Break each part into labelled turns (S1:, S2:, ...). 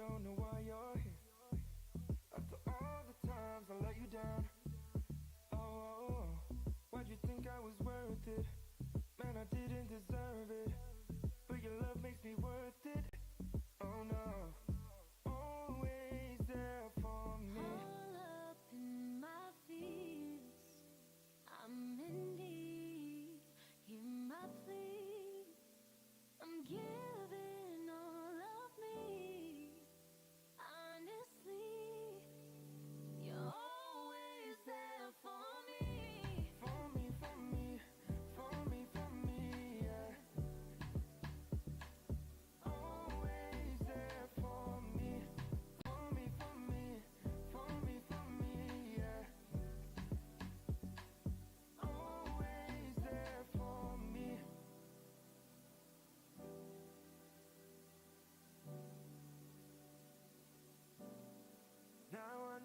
S1: don't know why you're here. After all the times I let you down. Oh, oh, oh, why'd you think I was worth it? Man, I didn't deserve it. But your love makes me worth it. Oh no, always there for me.
S2: All up in my fears, I'm in need. Hear my plea. I'm giving all of me. Honestly, you're always there for me.
S1: For me, for me, for me, for me, yeah. Always there for me. For me, for me, for me, for me, yeah. Always there for me. Now I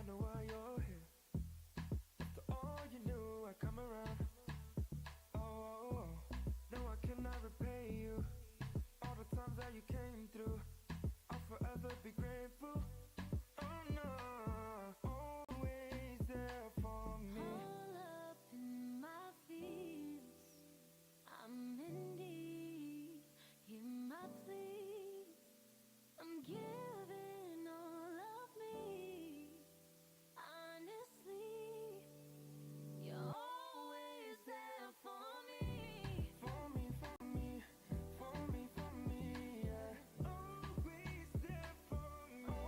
S1: know why you're here. After all you knew, I come around. Oh, oh, oh, no, I cannot repay you. All the times that you came through, I'll forever be grateful. Oh no, always there for me.
S2: All up in my fears, I'm in need. Hear my plea. I'm giving all of me. Honestly, you're always there for me.
S1: For me, for me, for me, for me, yeah. Always there for me.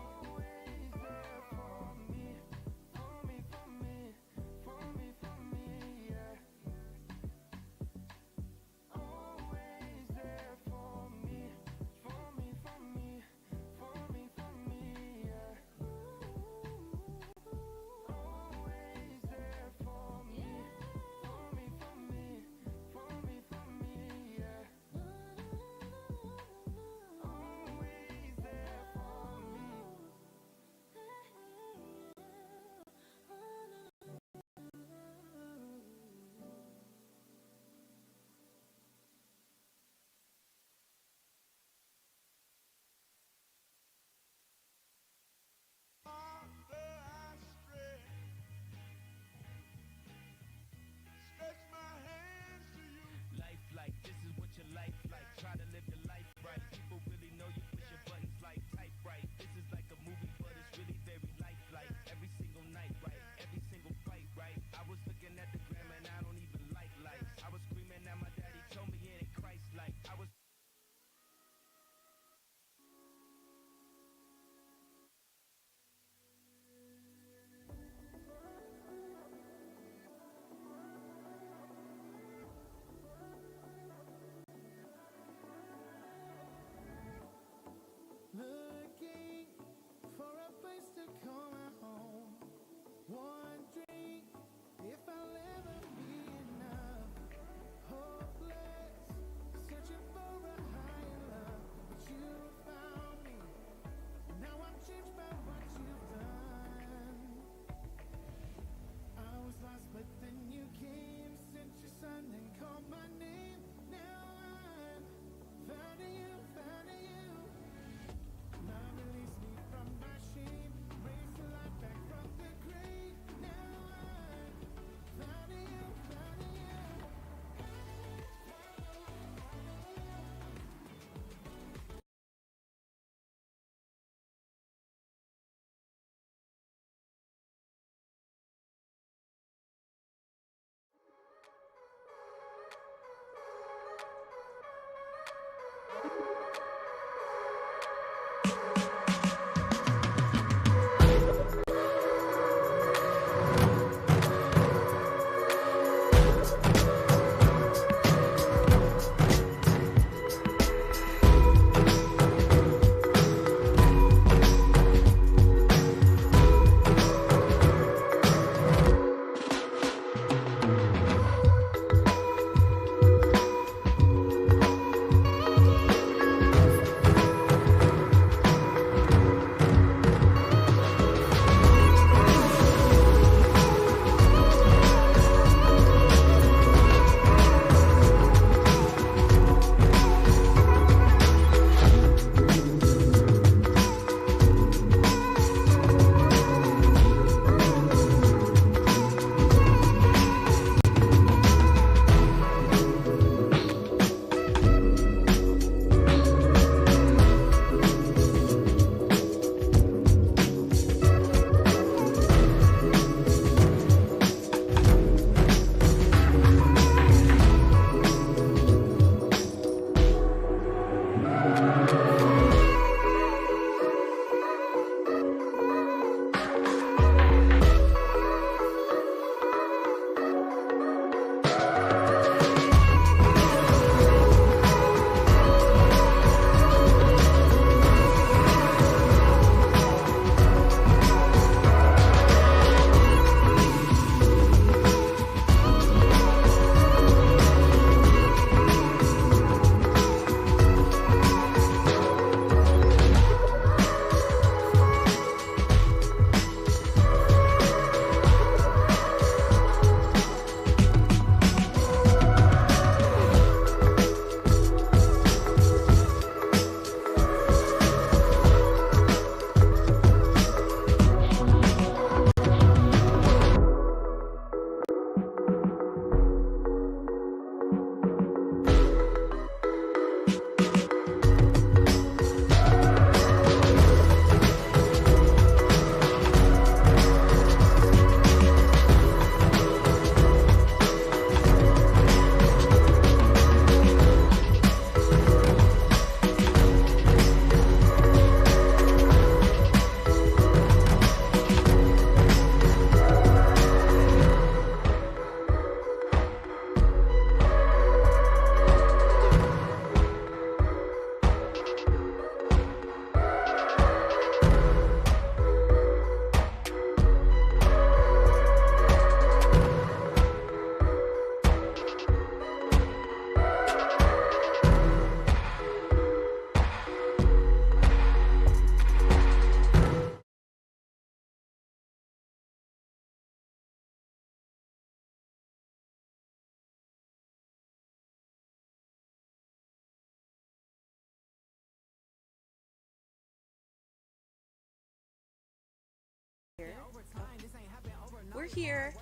S3: we're here.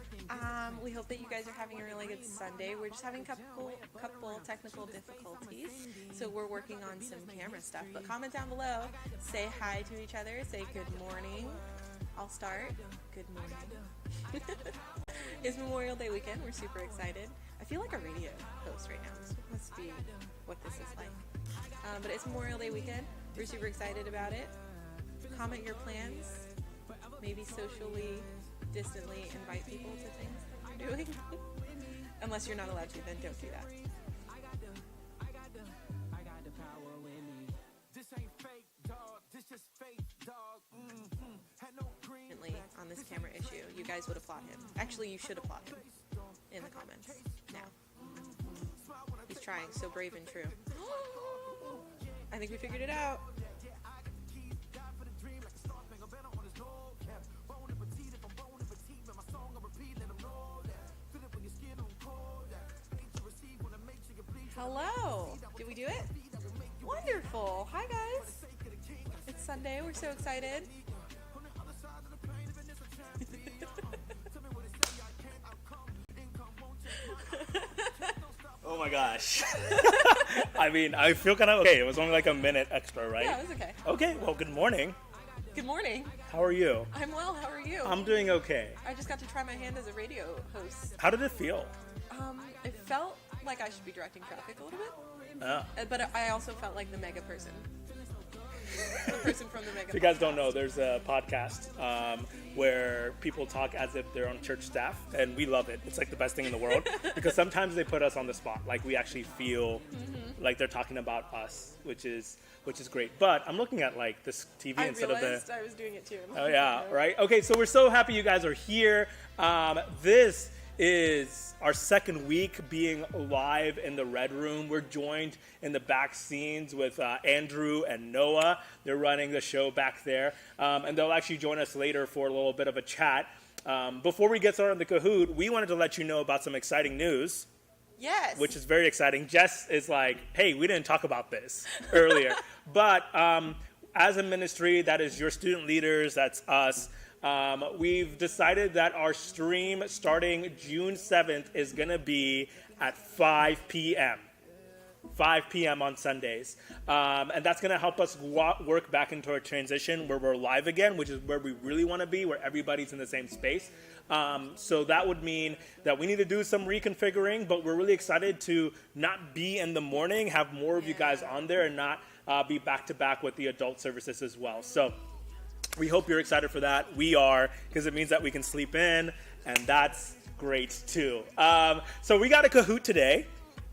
S3: We hope that you guys are having a really good Sunday. We're just having a couple technical difficulties, so we're working on some camera stuff. But comment down below, say hi to each other, say good morning. I'll start. Good morning. It's Memorial Day weekend. We're super excited. I feel like a radio host right now. This must be what this is like. But it's Memorial Day weekend. We're super excited about it. Comment your plans. Maybe socially, distantly invite people to things that you're doing. Unless you're not allowed to, then don't do that. On this camera issue, you guys would applaud him. Actually, you should applaud him in the comments now. He's trying, so brave and true. I think we figured it out. Hello. Did we do it? Wonderful. Hi, guys. It's Sunday. We're so excited.
S4: Oh my gosh. I mean, I feel kind of okay. It was only like a minute extra, right?
S3: Yeah, it was okay.
S4: Okay, well, good morning.
S3: Good morning.
S4: How are you?
S3: I'm well. How are you?
S4: I'm doing okay.
S3: I just got to try my hand as a radio host.
S4: How did it feel?
S3: It felt like I should be directing traffic a little bit.
S4: Oh.
S3: But I also felt like the mega person. The person from the mega.
S4: If you guys don't know, there's a podcast where people talk as if they're on church staff, and we love it. It's like the best thing in the world because sometimes they put us on the spot, like we actually feel like they're talking about us, which is great. But I'm looking at like this TV instead of the.
S3: I was doing it too.
S4: Oh yeah, right. Okay, so we're so happy you guys are here. This is our second week being live in the Red Room. We're joined in the back scenes with Andrew and Noah. They're running the show back there. And they'll actually join us later for a little bit of a chat. Before we get started on the Kahoot, we wanted to let you know about some exciting news.
S3: Yes.
S4: Which is very exciting. Jess is like, hey, we didn't talk about this earlier. But as a ministry, that is your student leaders, that's us. We've decided that our stream starting June 7th is going to be at 5 p.m. 5 p.m. on Sundays. And that's going to help us work back into our transition where we're live again, which is where we really want to be, where everybody's in the same space. So that would mean that we need to do some reconfiguring, but we're really excited to not be in the morning, have more of you guys on there, and not be back-to-back with the adult services as well. So we hope you're excited for that. We are, because it means that we can sleep in, and that's great too. So we got a Kahoot today.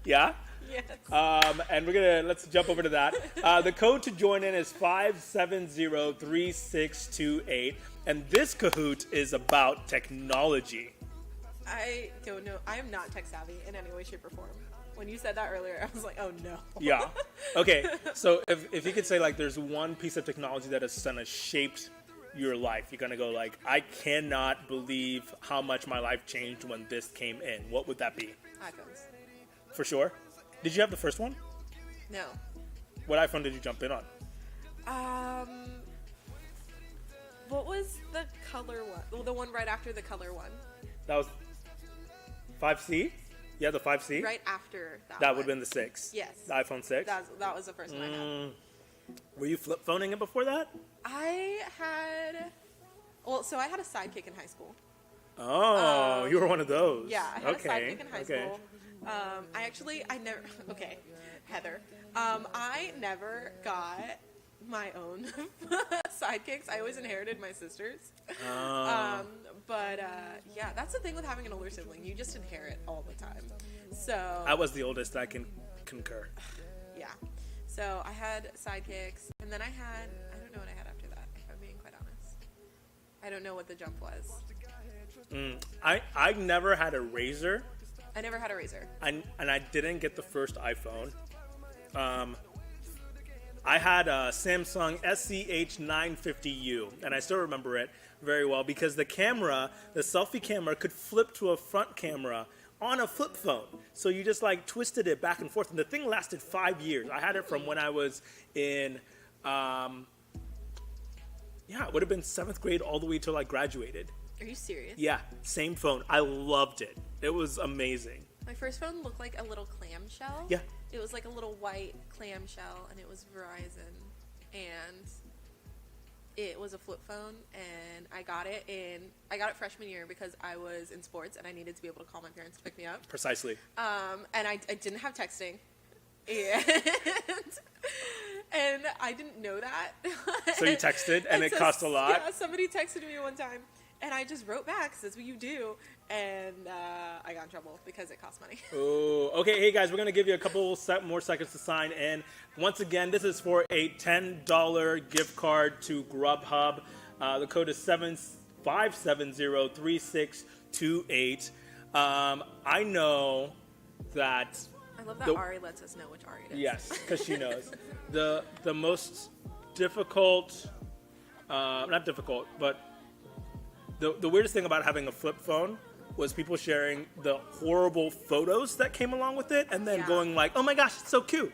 S4: Yeah?
S3: Yes.
S4: And let's jump over to that. The code to join in is 5703628. And this Kahoot is about technology.
S3: I don't know. I am not tech savvy in any way, shape, or form. When you said that earlier, I was like, oh no.
S4: Yeah. Okay. So if you could say like there's one piece of technology that has kind of shaped your life, you're going to go like, I cannot believe how much my life changed when this came in. What would that be?
S3: iPhones.
S4: For sure. Did you have the first one?
S3: No.
S4: What iPhone did you jump in on?
S3: What was the color one? Well, the one right after the color one.
S4: That was 5C? Yeah, the 5C?
S3: Right after that
S4: That
S3: one.
S4: would have been the 6.
S3: Yes.
S4: The iPhone 6?
S3: That was the first one I had.
S4: Were you flip phoning it before that?
S3: I had a sidekick in high school.
S4: Oh, you were one of those.
S3: Yeah, I had a sidekick in high school. Heather. I never got my own sidekicks. I always inherited my sister's. Yeah, that's the thing with having an older sibling. You just inherit all the time. So
S4: I was the oldest. I can concur.
S3: Yeah. So I had sidekicks, and then I don't know what I had after that, if I'm being quite honest. I don't know what the jump was.
S4: I never had a Razr.
S3: I never had a Razr.
S4: And I didn't get the first iPhone. I had a Samsung SCH950U, and I still remember it very well because the selfie camera could flip to a front camera on a flip phone. So you just like twisted it back and forth, and the thing lasted 5 years. I had it from when I was in, it would have been 7th grade all the way till I graduated.
S3: Are you serious?
S4: Yeah, same phone. I loved it. It was amazing.
S3: My first phone looked like a little clamshell.
S4: Yeah.
S3: It was like a little white clamshell, and it was Verizon. And it was a flip phone, and I got it freshman year because I was in sports, and I needed to be able to call my parents to pick me up.
S4: Precisely.
S3: And I didn't have texting. And I didn't know that.
S4: So you texted, and it cost a lot?
S3: Yeah, somebody texted me one time, and I just wrote back, because that's what you do, and I got in trouble because it cost money.
S4: Oh, okay. Hey, guys, we're going to give you a couple more seconds to sign in. Once again, this is for a $10 gift card to Grubhub. The code is 5703628. I know that...
S3: I love that Ari lets us know which Ari it is.
S4: Yes, because she knows. The most difficult, not difficult, but the weirdest thing about having a flip phone was people sharing the horrible photos that came along with it, and then going like, oh my gosh, it's so cute.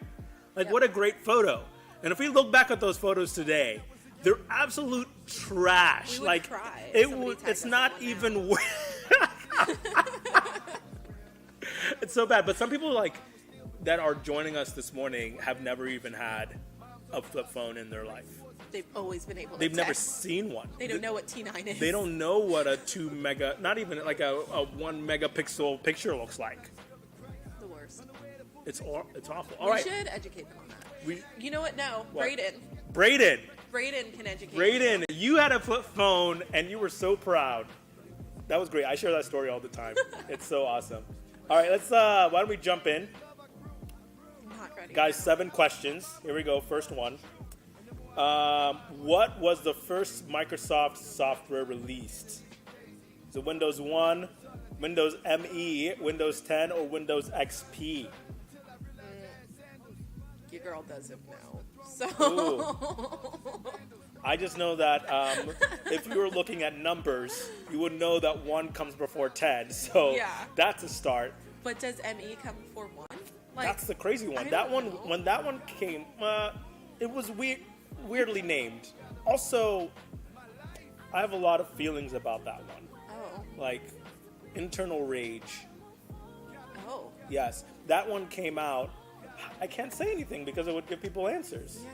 S4: Like, what a great photo. And if we look back at those photos today, they're absolute trash.
S3: We would
S4: like,
S3: cry.
S4: It's not even worth. It's so bad. But some people that are joining us this morning have never even had a flip phone in their life.
S3: They've always been able to
S4: They've
S3: text.
S4: never seen one.
S3: They don't know what T9 is.
S4: They don't know what a 2 mega, not even like a 1 megapixel picture looks like.
S3: The worst.
S4: It's awful. All
S3: We
S4: right.
S3: should educate them on that. You know what? No.
S4: What?
S3: Braden
S4: Braden,
S3: can educate
S4: Braden, you had a flip phone and you were so proud. That was great. I share that story all the time. It's so awesome. All right, let's. Why don't we jump in?
S3: I'm not ready.
S4: Guys, 7 questions. Here we go. First one. What was the first Microsoft software released? Is it Windows 1, Windows ME, Windows 10, or Windows XP?
S3: Your girl doesn't know. So.
S4: I just know that if you were looking at numbers, you would know that 1 comes before 10. So that's a start.
S3: But does ME come before 1?
S4: That's the crazy one. That one, when that one came, it was weirdly named. Also, I have a lot of feelings about that one.
S3: Oh.
S4: Like, internal rage.
S3: Oh.
S4: Yes, that one came out. I can't say anything because it would give people answers.
S3: Yeah.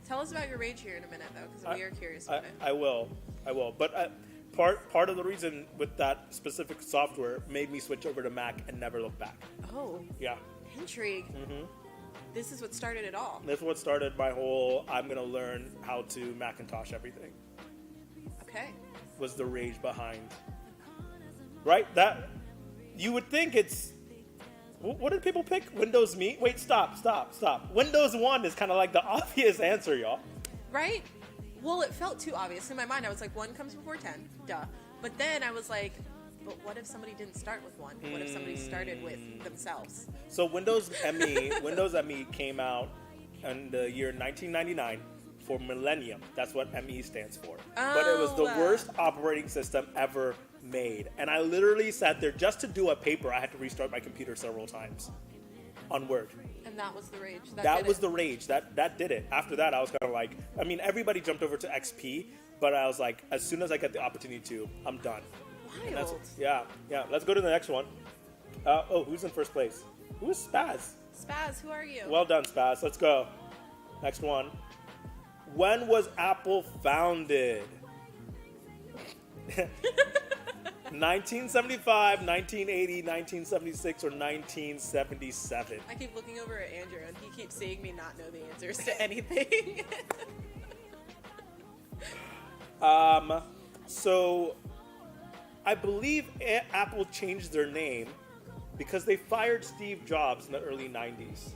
S3: Tell us about your rage here in a minute, though, because we are curious about it.
S4: I will. But part of the reason with that specific software made me switch over to Mac and never look back.
S3: Oh.
S4: Yeah.
S3: Intrigue. Mm-hmm. This is what started it all.
S4: This is what started my whole, I'm going to learn how to Macintosh everything.
S3: Okay.
S4: Was the rage behind. Right? That, you would think it's, what did people pick? Windows Me? Wait, stop. Windows 1 is kind of like the obvious answer, y'all.
S3: Right? Well, it felt too obvious. In my mind, I was like, 1 comes before 10. Duh. But then I was like, but what if somebody didn't start with 1? What if somebody started with themselves?
S4: So Windows ME came out in the year 1999 for Millennium. That's what ME stands for. But it was the worst operating system ever made. And I literally sat there just to do a paper. I had to restart my computer several times on Word.
S3: And that was the rage.
S4: That was the rage. That did it. After that, I was kind of like, I mean, everybody jumped over to XP, but I was like, as soon as I get the opportunity to, I'm done.
S3: Wild.
S4: Yeah. Let's go to the next one. Who's in first place? Who is Spaz?
S3: Spaz, who are you?
S4: Well done, Spaz. Let's go. Next one. When was Apple founded? 1975, 1980, 1976, or 1977?
S3: I keep looking over at Andrew, and he keeps seeing me not know the answers to anything.
S4: So I believe Apple changed their name because they fired Steve Jobs in the early 90s.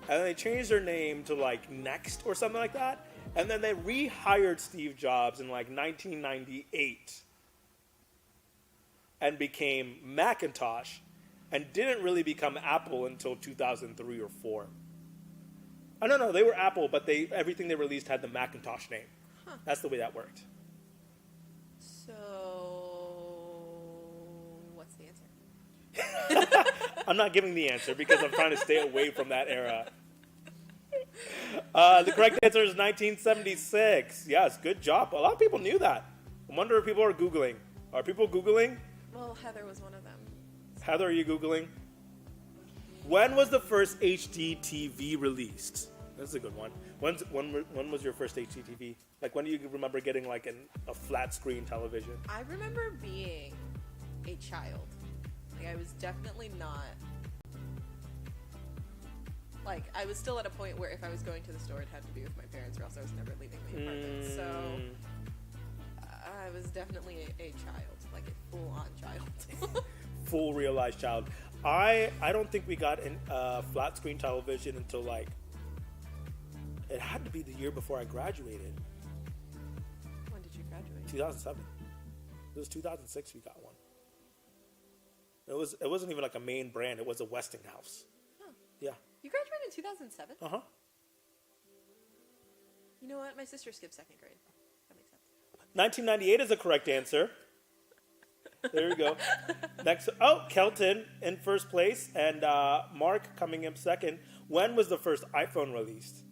S4: And then they changed their name to like Next or something like that. And then they rehired Steve Jobs in like 1998 and became Macintosh and didn't really become Apple until 2003 or 4. Oh, no, they were Apple, but everything they released had the Macintosh name. Huh. That's the way that worked.
S3: So, what's the answer?
S4: I'm not giving the answer because I'm trying to stay away from that era. The correct answer is 1976. Yes, good job. A lot of people knew that. I wonder if people are Googling. Are people Googling?
S3: Well, Heather was one of them.
S4: Heather, are you Googling? When was the first HD TV released? That's a good one. When was your first HD TV? Like, when do you remember getting like a flat screen television?
S3: I remember being a child. Like, I was definitely not. Like, I was still at a point where if I was going to the store, it had to be with my parents, or else I was never leaving the apartment. So I was definitely a child, like a full-on child.
S4: Full realized child. I don't think we got a flat screen television until like, it had to be the year before I graduated.
S3: When did you graduate?
S4: 2007. It was 2006 we got one. It wasn't even like a main brand. It was a Westinghouse.
S3: Huh.
S4: Yeah.
S3: You graduated in 2007?
S4: Uh-huh.
S3: You know what? My sister skipped second grade. That makes sense.
S4: 1998 is a correct answer. There you go. Next, Kelton in first place and Mark coming in second. When was the first iPhone released?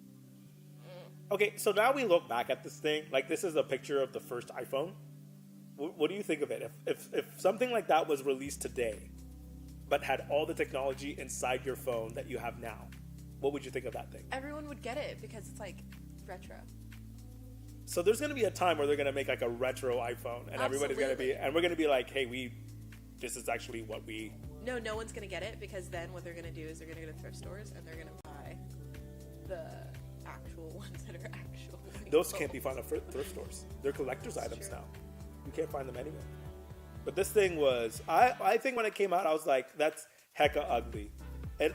S4: Okay, so now we look back at this thing. Like, this is a picture of the first iPhone. What do you think of it? If something like that was released today, but had all the technology inside your phone that you have now, what would you think of that thing?
S3: Everyone would get it because it's like retro.
S4: So there's going to be a time where they're going to make like a retro iPhone, and everybody's going to be, and we're going to be like, hey, this is actually what we.
S3: No one's going to get it because then what they're going to do is they're going to go to thrift stores and they're going to buy the actual ones that are actual.
S4: Those can't be found at thrift stores. They're collector's items now. You can't find them anywhere. But this thing was, I think when it came out, I was like, that's hecka ugly. And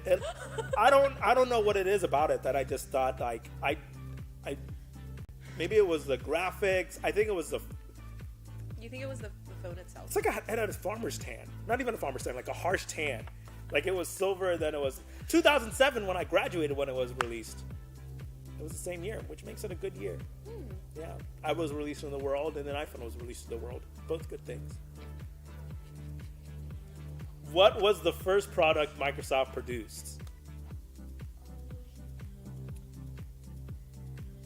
S4: I don't know what it is about it that I just thought like I maybe it was the graphics. I think it was the.
S3: You think it was the phone itself?
S4: It's like it had a farmer's tan. Not even a farmer's tan, like a harsh tan. Like it was silver, and then it was 2007 when I graduated when it was released. It was the same year, which makes it a good year. Yeah, I was released in the world, and then iPhone was released in the world. Both good things. What was the first product Microsoft produced?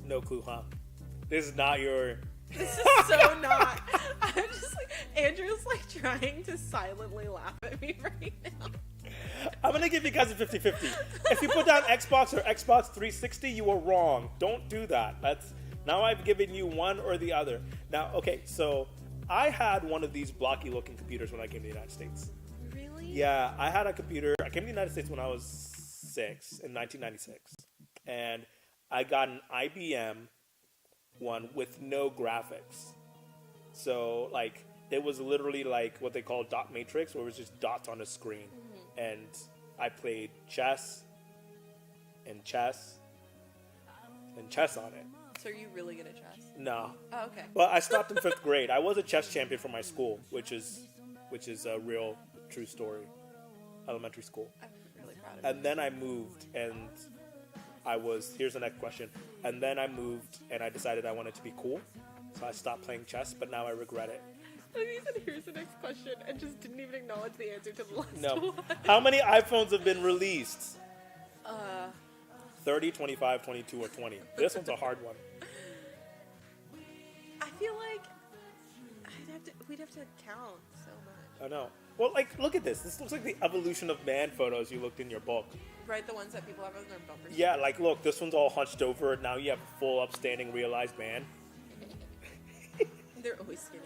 S4: No clue, huh? This is not your...
S3: This is so not. I'm just like, Andrew's like trying to silently laugh at me right now.
S4: I'm going to give you guys a 50-50. If you put down Xbox or Xbox 360, you were wrong. Don't do that. Now I've given you one or the other. Now, okay, so I had one of these blocky-looking computers when I came to the United States.
S3: Really?
S4: Yeah, I had a computer. I came to the United States when I was 6, in 1996. And I got an IBM one with no graphics. So, like, it was literally like what they call dot matrix, where it was just dots on a screen. And I played chess and chess and chess on it.
S3: So are you really good at chess?
S4: No.
S3: Oh, okay.
S4: Well, I stopped in 5th grade. I was a chess champion for my school, which is a real true story. Elementary school.
S3: I'm really proud of you.
S4: And then I moved, and here's the next question. And then I moved, and I decided I wanted to be cool. So I stopped playing chess, but now I regret it.
S3: And he said, here's the next question, and just didn't even acknowledge the answer to the last
S4: No.
S3: one.
S4: How many iPhones have been released?
S3: 30.
S4: 30, 25, 22, or 20. This one's a hard one.
S3: I feel like we'd have to count so much.
S4: I know. Well, like, look at this. This looks like the evolution of man photos you looked in your book.
S3: Right, the ones that people have on their bumpers.
S4: Yeah, like, look, this one's all hunched over. Now you have a full, upstanding, realized man.
S3: They're always skinnier.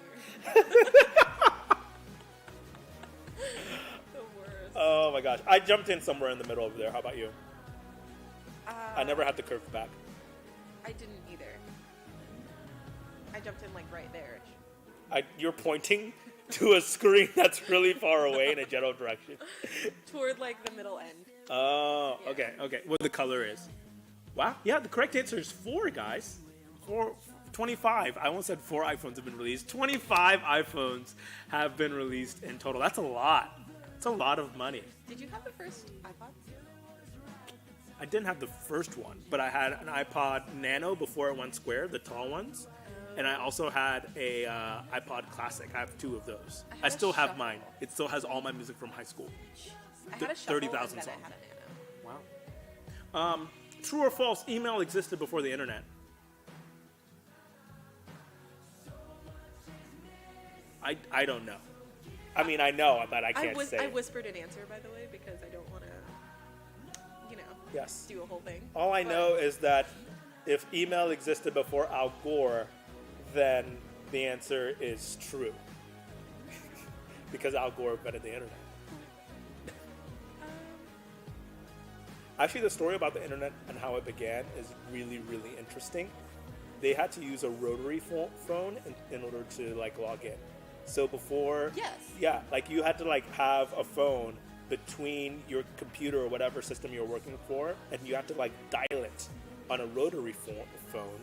S3: The worst.
S4: Oh my gosh. I jumped in somewhere in the middle over there. How about you? I never had the curved back.
S3: I didn't either. I jumped in like right there.
S4: You're pointing to a screen that's really far away in a general direction.
S3: Toward like the middle end.
S4: Oh, okay. What the color is. Wow. Yeah, the correct answer is 4, guys. 25. I almost said 4 iPhones have been released. 25 iPhones have been released in total. That's a lot. It's a lot of money.
S3: Did you have the first iPod?
S4: I didn't have the first one, but I had an iPod Nano before it went square, the tall ones. And I also had a iPod Classic. I have 2 of those. I still have mine. It still has all my music from high school.
S3: I had a shuffle
S4: 30,000
S3: and then
S4: songs.
S3: I had a Nano.
S4: Wow. True or false, email existed before the internet? I don't know. I mean, I know, but I can't say.
S3: I whispered an answer, by the way, because I don't want to,
S4: Yes.
S3: do a whole thing.
S4: All I know is that if email existed before Al Gore, then the answer is true. Because Al Gore invented the internet. Actually, the story about the internet and how it began is really, really interesting. They had to use a rotary phone in order to like log in. So before,
S3: Yes.
S4: yeah, like you had to like have a phone between your computer or whatever system you're working for, and you have to like dial it on a rotary phone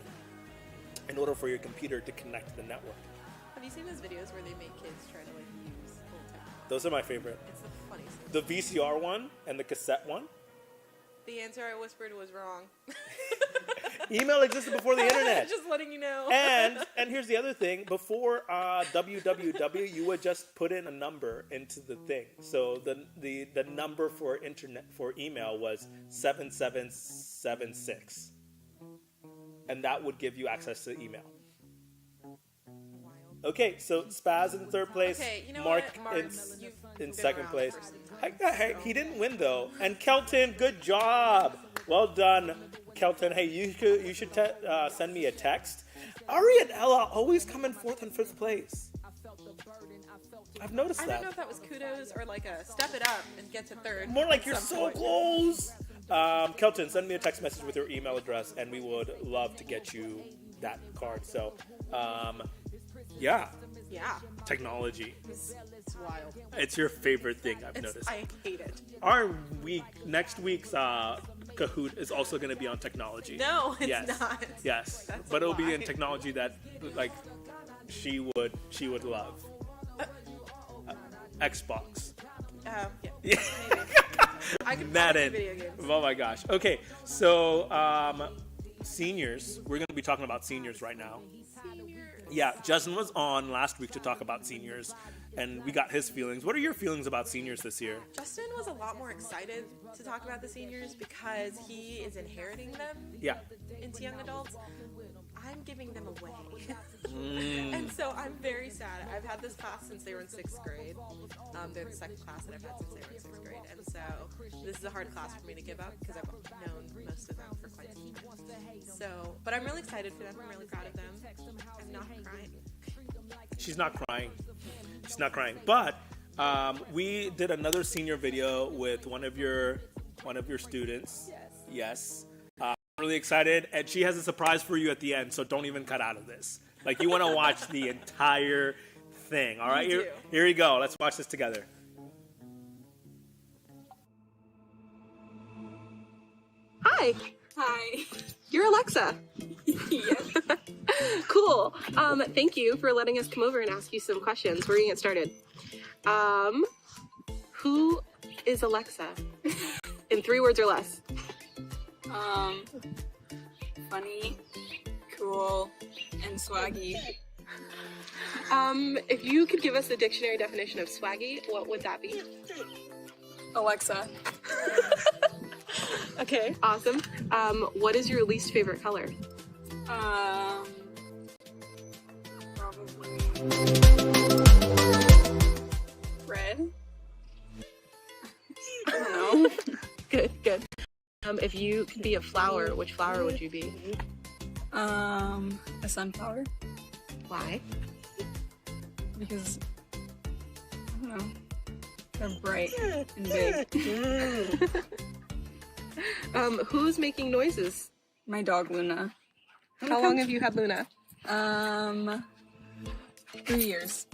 S4: in order for your computer to connect to the network.
S3: Have you seen those videos where they make kids try to like use old technology?
S4: Those are my favorite.
S3: It's the funniest thing.
S4: The VCR one and the cassette one.
S3: The answer I whispered was wrong.
S4: Email existed before the internet.
S3: Just letting you know.
S4: And here's the other thing. Before www, you would just put in a number into the thing. So the number for email was 7776. And that would give you access to email. Okay, so Spaz in third place,
S3: Okay, you know
S4: Mark,
S3: what? Mark,
S4: in
S3: been
S4: second
S3: around
S4: place.
S3: for some
S4: Hey, he didn't win though. And Kelton, good job. Well done, Kelton. Hey, you should send me a text. Ari and Ella always come in fourth and fifth place. I've noticed
S3: I
S4: that.
S3: don't know if that was kudos or like a step it up and get to third.
S4: More like
S3: at
S4: you're
S3: some
S4: so
S3: point.
S4: close. Kelton, send me a text message with your email address, and we would love to get you that card. So, yeah,
S3: Yeah,
S4: technology.
S3: it's wild.
S4: It's your favorite thing, I've noticed.
S3: I hate it.
S4: Our next week's Kahoot is also going to be on technology.
S3: No, it's
S4: Yes.
S3: not.
S4: Yes,
S3: That's
S4: but
S3: a
S4: it'll be in
S3: lie.
S4: technology that like she would love. Xbox.
S3: Yeah.
S4: Yeah.
S3: Maybe. I could
S4: That
S3: probably
S4: in.
S3: video games.
S4: Oh my gosh. Okay, so seniors. We're going to be talking about seniors right now. Yeah, Justin was on last week to talk about seniors, and we got his feelings. What are your feelings about seniors this year?
S3: Justin was a lot more excited to talk about the seniors because he is inheriting them
S4: Yeah.
S3: into young adults. I'm giving them away. And so I'm very sad. I've had this class since they were in 6th grade. They're the second class that I've had since they were in 6th grade. And so this is a hard class for me to give up because I've known most of them for quite some time. So, but I'm really excited for them. I'm really proud of them. I'm not crying.
S4: She's not crying. She's not crying. But we did another senior video with one of your students. Yes. I'm really excited, and she has a surprise for you at the end. So don't even cut out of this. Like you want to watch the entire thing. All right,
S3: You do.
S4: here we go. Let's watch this together.
S5: Hi,
S6: Hi.
S5: you're Alexa.
S6: Yes.
S5: Cool. Thank you for letting us come over and ask you some questions. We're gonna get started. Who is Alexa? In 3 words or less.
S6: Funny, cool, and swaggy.
S5: If you could give us the dictionary definition of swaggy, what would that be?
S6: Alexa.
S5: Okay, awesome. What is your least favorite color?
S6: Probably red. I don't know.
S5: Good, good. If you could be a flower, which flower would you be?
S6: A sunflower.
S5: Why?
S6: Because I don't know. They're bright and big.
S5: Who's making noises?
S6: My dog Luna.
S5: How long have you had Luna?
S6: 3 years.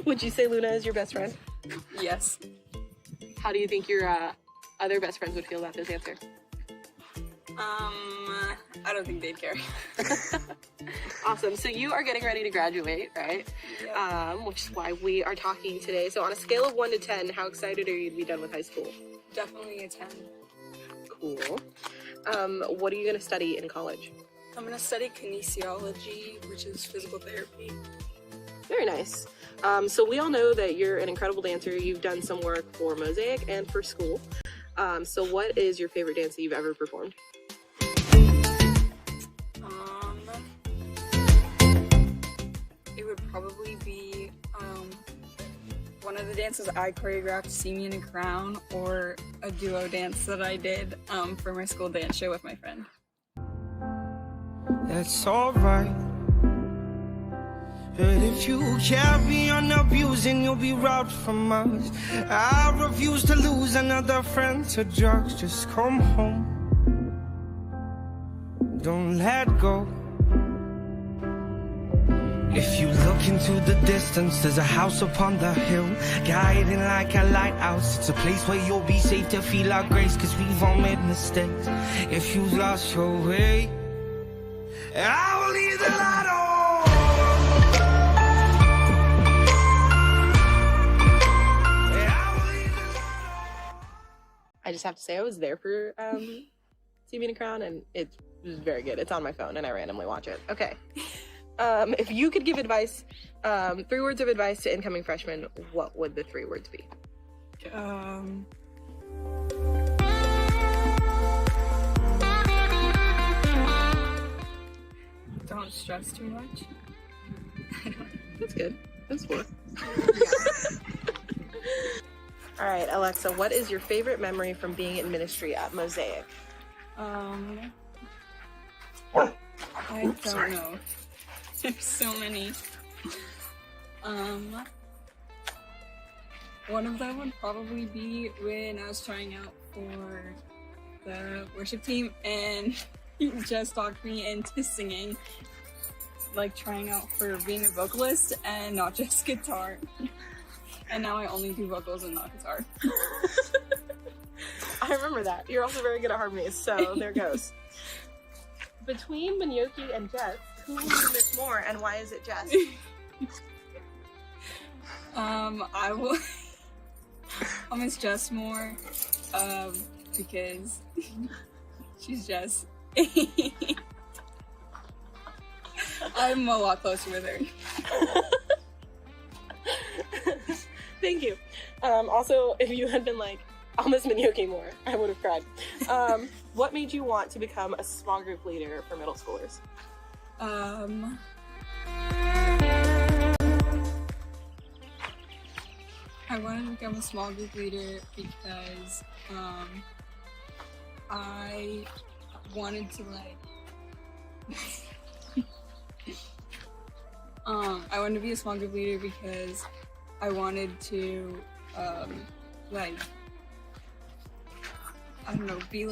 S5: Would you say Luna is your best friend?
S6: Yes.
S5: How do you think your other best friends would feel about this answer?
S6: I don't think they'd care.
S5: Awesome. So you are getting ready to graduate, right?
S6: Yeah.
S5: Which is why we are talking today. So on a scale of 1 to 10, how excited are you to be done with high school?
S6: Definitely a 10.
S5: Cool. What are you going to study in college?
S6: I'm gonna study kinesiology, which is physical therapy.
S5: Very nice. So we all know that you're an incredible dancer. You've done some work for MOSAIC and for school. So what is your favorite dance that you've ever performed?
S6: one of the dances I choreographed, See Me in a Crown, or a duo dance that I did for my school dance show with my friend.
S1: That's alright. But if you carry on abusing, you'll be robbed from us. I refuse to lose another friend to drugs. Just come home. Don't let go. If you look into the distance, there's a house upon the hill, guiding like a lighthouse. It's a place where you'll be safe to feel our grace, cause we've all made mistakes. If you've lost your way, I will leave the light on.
S5: I just have to say I was there for See Me in a Crown, and it was very good. It's on my phone, and I randomly watch it. Okay. If you could give advice, 3 words of advice to incoming freshmen, what would the 3 words be?
S6: Don't stress too much.
S5: That's good. That's 4. All right, Alexa, what is your favorite memory from being in ministry at Mosaic?
S6: I don't know. There's so many. One of them would probably be when I was trying out for the worship team and he just talked me into singing, like trying out for being a vocalist and not just guitar. And now I only do vocals and not guitar.
S5: I remember that. You're also very good at harmonies, so there goes. Between Minyoki and Jess, who will you miss more, and why is it Jess?
S6: I'll miss Jess more, because she's Jess. I'm a lot closer with her.
S5: Thank you. Also, if you had been like, I'll miss Minyoki more, I would have cried. What made you want to become a small group leader for middle schoolers?
S6: I wanted to become a small group leader because I wanted to I wanted to be a small group leader because I wanted to I don't know, be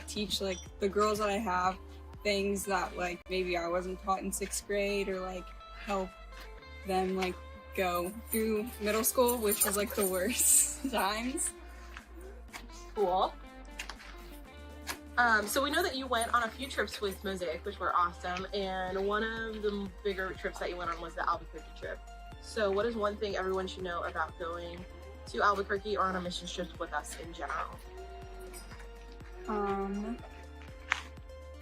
S6: teach the girls that I have things that maybe I wasn't taught in 6th grade, or help them go through middle school, which was the worst times.
S5: Cool. So we know that you went on a few trips with Mosaic, which were awesome, and one of the bigger trips that you went on was the Albuquerque trip. So what is one thing everyone should know about going to Albuquerque or on a mission trip with us in general?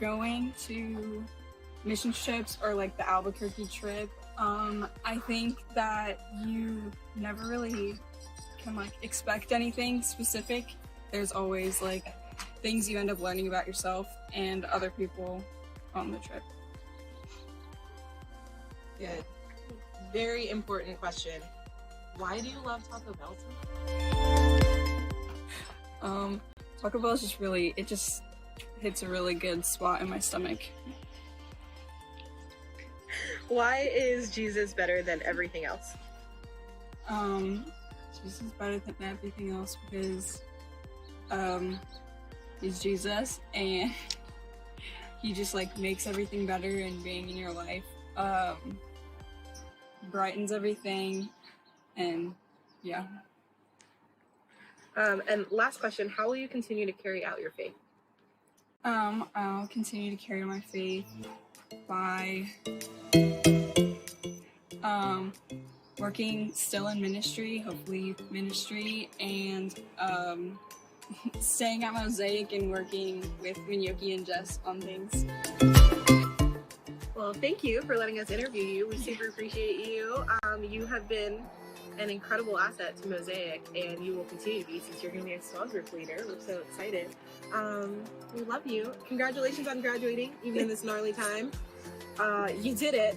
S6: Going to mission trips or the Albuquerque trip, I think that you never really can expect anything specific. There's always things you end up learning about yourself and other people on the trip.
S5: Good. Very important question. Why do you love Taco Bell so much?
S6: Taco Bell is it just hits a really good spot in my stomach.
S5: Why is Jesus better than everything else?
S6: Jesus is better than everything else because he's Jesus and he just makes everything better and being in your life brightens everything, and yeah.
S5: And last question, how will you continue to carry out your faith?
S6: I'll continue to carry my faith by working still in ministry, hopefully youth ministry, and staying at Mosaic and working with Minyoki and Jess on things.
S5: Well, thank you for letting us interview you. We super appreciate you. You have been an incredible asset to Mosaic, and you will continue to be since you're going to be a small group leader. We're so excited. We love you. Congratulations on graduating, even in this gnarly time. You did it.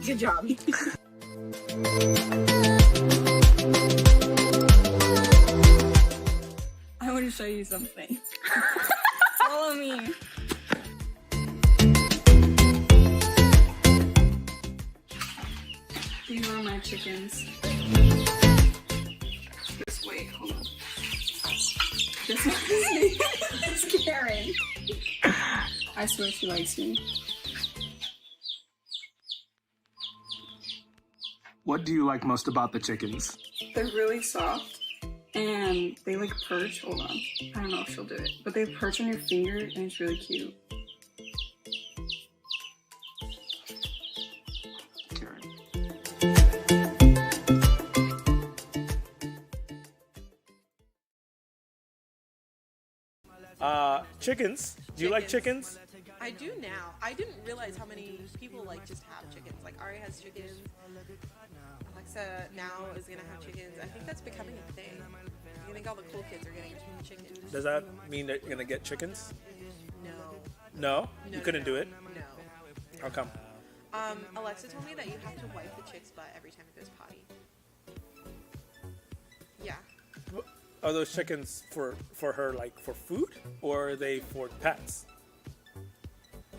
S5: Good job.
S6: show you something. Follow me. These are my chickens. This way, hold on. This one is Karen. I swear she likes me.
S4: What do you like most about the chickens?
S6: They're really soft and they like perch. Hold on. I don't know if she'll do it, but they perch on your finger and it's really cute.
S4: Karen. Chickens. Do you like chickens?
S3: I do now. I didn't realize how many people like just have chickens. Like Ari has chickens. Alexa now is gonna have chickens. I think that's becoming a thing. I think all the cool kids are getting chickens.
S4: Does that mean that you're gonna get chickens?
S3: No.
S4: No? You couldn't do it?
S3: No.
S4: How come?
S3: Alexa told me that you have to wipe the chick's butt every time it goes potty. Yeah.
S4: Are those chickens for her, like, for food? Or are they for pets?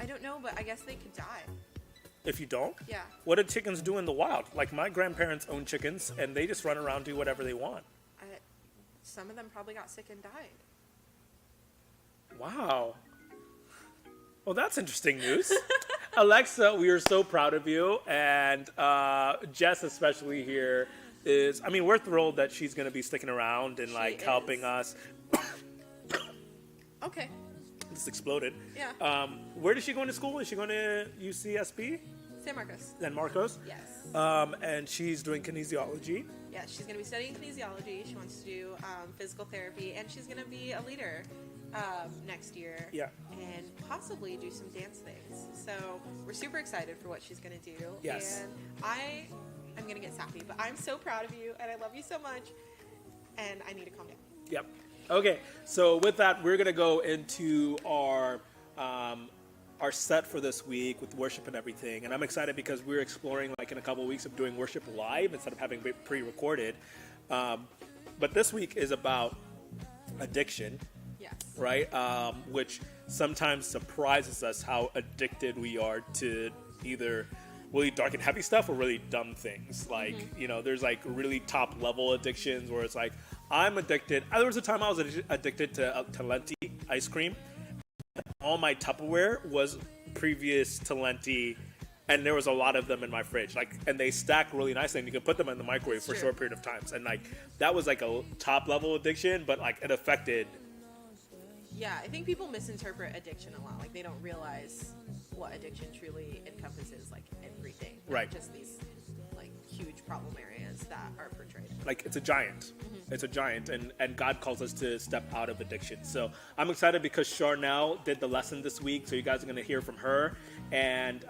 S3: I don't know, but I guess they could die.
S4: If you don't?
S3: Yeah.
S4: What do chickens do in the wild? Like, my grandparents own chickens, and they just run around, do whatever they want.
S3: Some of them probably got sick and died.
S4: Wow. Well, that's interesting news. Alexa, we are so proud of you. And Jess, especially here, is, I mean, we're thrilled that she's going to be sticking around and, like, helping us.
S3: Okay.
S4: This exploded.
S3: Yeah.
S4: Where is she going to school? Is she going to UCSB?
S3: San Marcos.
S4: San Marcos?
S3: Yes.
S4: And she's doing kinesiology.
S3: Yeah, she's going to be studying kinesiology. She wants to do physical therapy, and she's going to be a leader next year.
S4: Yeah.
S3: And possibly do some dance things. So we're super excited for what she's going to do.
S4: Yes.
S3: And I'm going to get sappy, but I'm so proud of you, and I love you so much, and I need to calm down.
S4: Yep. Okay, so with that, we're going to go into our set for this week with worship and everything. And I'm excited because we're exploring, like, in a couple of weeks of doing worship live instead of having it pre-recorded. But this week is about addiction.
S3: Yes.
S4: Right? Which sometimes surprises us how addicted we are to either really dark and heavy stuff or really dumb things. Like, you know, there's like really top level addictions where it's like, I'm addicted. There was a time I was addicted to Talenti ice cream. All my Tupperware was previous Talenti, and there was a lot of them in my fridge. Like, and they stack really nicely, and you can put them in the microwave for a short period of times. And like, that was like a top level addiction, but like it affected.
S3: Yeah, I think people misinterpret addiction a lot. Like, they don't realize what addiction truly encompasses, like everything. Not
S4: Right.
S3: just these like huge problem areas that are portrayed.
S4: Like, it's a giant. It's a giant, and God calls us to step out of addiction. So I'm excited because Charnel did the lesson this week, so you guys are going to hear from her. And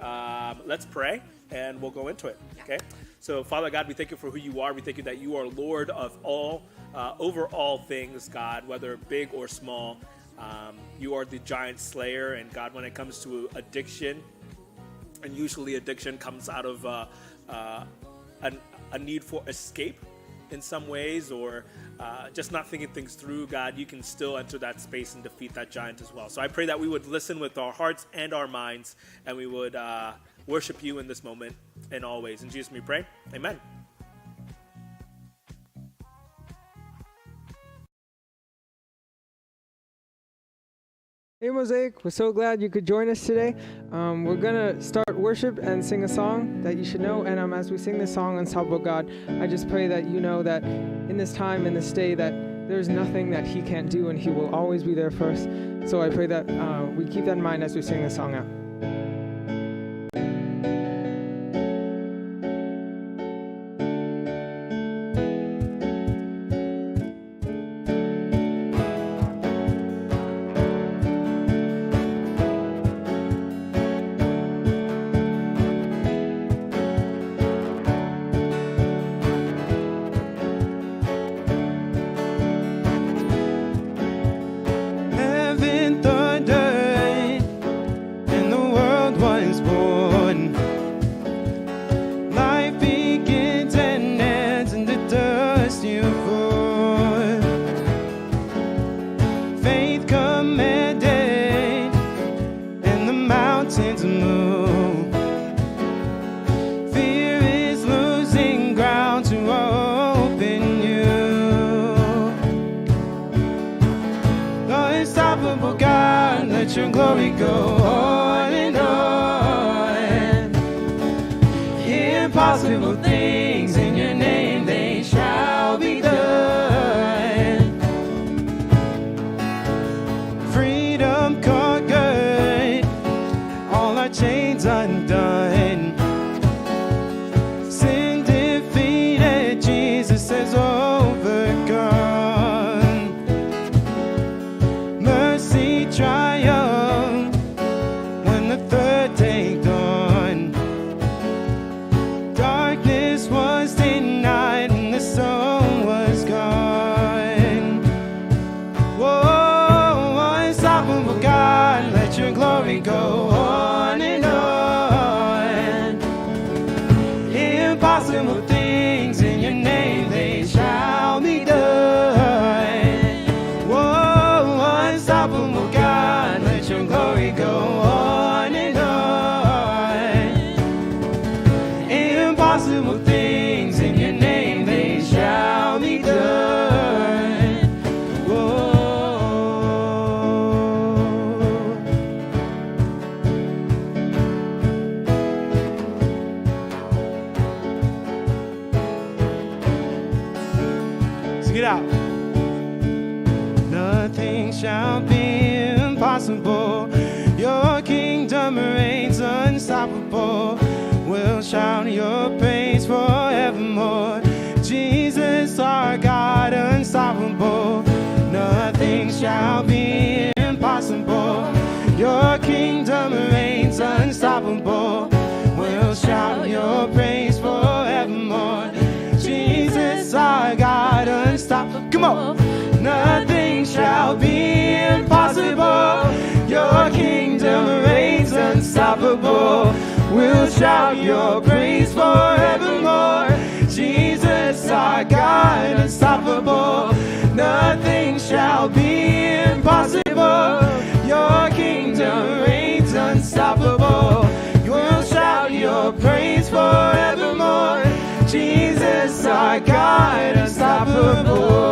S4: let's pray, and we'll go into it, okay? So, Father God, we thank you for who you are. We thank you that you are Lord of all, over all things, God, whether big or small. You are the giant slayer, and God, when it comes to addiction, and usually addiction comes out of a need for escape in some ways, or just not thinking things through. God, you can still enter that space and defeat that giant as well. So I pray that we would listen with our hearts and our minds, and we would worship you in this moment and always. In Jesus' name we pray. Amen.
S7: Hey Mosaic, we're so glad you could join us today. We're gonna start worship and sing a song that you should know. And as we sing this song, Unstoppable God, I just pray that you know that in this time, in this day, that there's nothing that He can't do, and He will always be there for us. So I pray that we keep that in mind as we sing this song out.
S1: Heaven thundered and the world glory go on and on. Impossible things in your name, they shall be done. Freedom conquered, all our chains undone. Sin defeated, Jesus has overcome. Mercy triumphed when the third day dawned. Darkness was denied and the sun was gone. Whoa, unstoppable God, let your glory go on and on. Impossible things in your name, they shall be done. Whoa, unstoppable God, let your glory go on and on. Impossible things in your name, they shall be done. Whoa. Sing it out. Nothing shall be impossible. Your kingdom reigns unstoppable. We'll shout your praise forevermore. Jesus, our God, unstoppable. Nothing shall be impossible. Your kingdom reigns unstoppable. We'll shout your praise forevermore. Jesus, our God, unstoppable. Come on. Nothing shall be impossible. Your kingdom reigns unstoppable. We'll shout your praise forevermore. Jesus, our God, unstoppable. Nothing shall be impossible. Your kingdom reigns unstoppable. We'll shout your praise forevermore. Jesus, our God, unstoppable.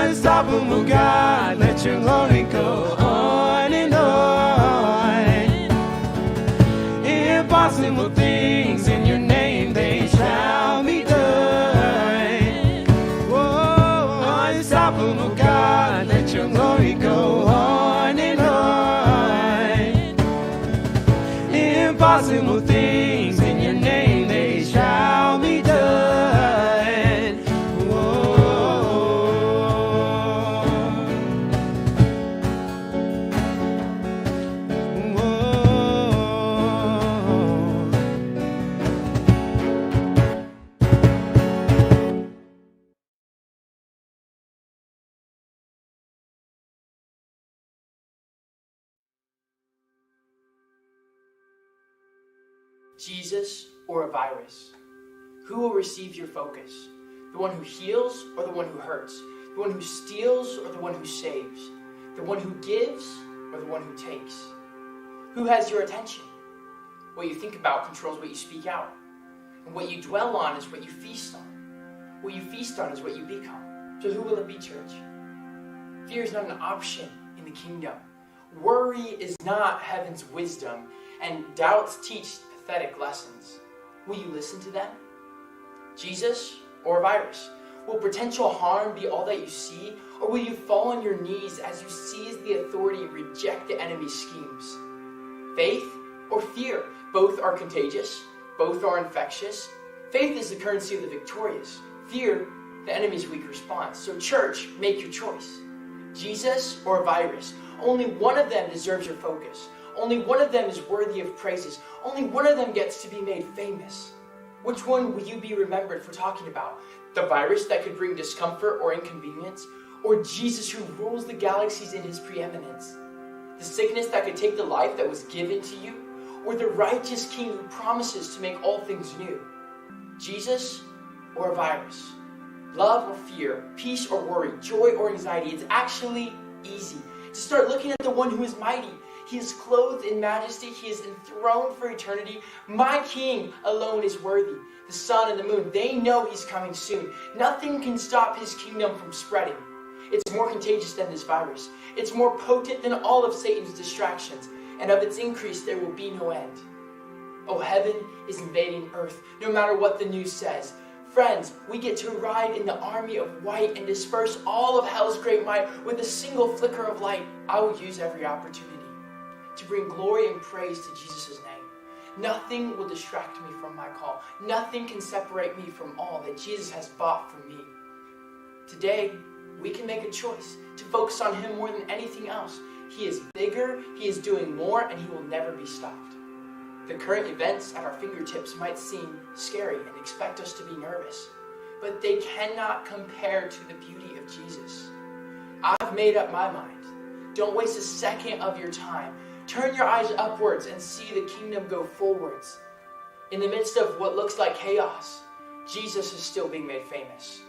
S1: Unstoppable God, let your glory go on and on. Impossible things in your name, they shall be done. Whoa, unstoppable God, let your glory go on and on. Impossible things in your name, they shall be done. Whoa.
S8: Jesus or a virus? Who will receive your focus? The one who heals or the one who hurts? The one who steals or the one who saves? The one who gives or the one who takes? Who has your attention? What you think about controls what you speak out. And what you dwell on is what you feast on. What you feast on is what you become. So who will it be, church? Fear is not an option in the kingdom. Worry is not heaven's wisdom, and doubts teach pathetic lessons. Will you listen to them? Jesus or a virus? Will potential harm be all that you see, or will you fall on your knees as you seize the authority and reject the enemy's schemes? Faith or fear? Both are contagious. Both are infectious. Faith is the currency of the victorious. Fear, the enemy's weak response. So church, make your choice. Jesus or a virus? Only one of them deserves your focus. Only one of them is worthy of praises. Only one of them gets to be made famous. Which one will you be remembered for talking about? The virus that could bring discomfort or inconvenience? Or Jesus who rules the galaxies in his preeminence? The sickness that could take the life that was given to you? Or the righteous king who promises to make all things new? Jesus or a virus? Love or fear? Peace or worry? Joy or anxiety? It's actually easy to start looking at the one who is mighty. He is clothed in majesty. He is enthroned for eternity. My King alone is worthy. The sun and the moon, they know he's coming soon. Nothing can stop his kingdom from spreading. It's more contagious than this virus. It's more potent than all of Satan's distractions. And of its increase, there will be no end. Oh, heaven is invading earth, no matter what the news says. Friends, we get to ride in the army of white and disperse all of hell's great might with a single flicker of light. I will use every opportunity to bring glory and praise to Jesus' name. Nothing will distract me from my call. Nothing can separate me from all that Jesus has bought for me. Today, we can make a choice to focus on him more than anything else. He is bigger, he is doing more, and he will never be stopped. The current events at our fingertips might seem scary and expect us to be nervous, but they cannot compare to the beauty of Jesus. I've made up my mind. Don't waste a second of your time. Turn your eyes upwards and see the kingdom go forwards. In the midst of what looks like chaos, Jesus is still being made famous.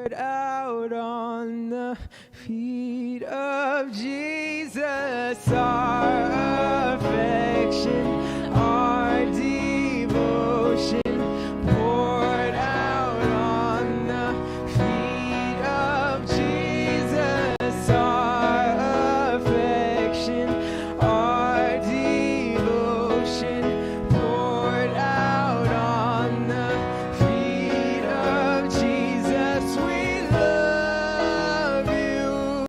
S7: poured out on the feet of Jesus, our affection, our devotion, poured out on the feet of Jesus, our affection, our devotion, poured out on the feet of Jesus. We love you.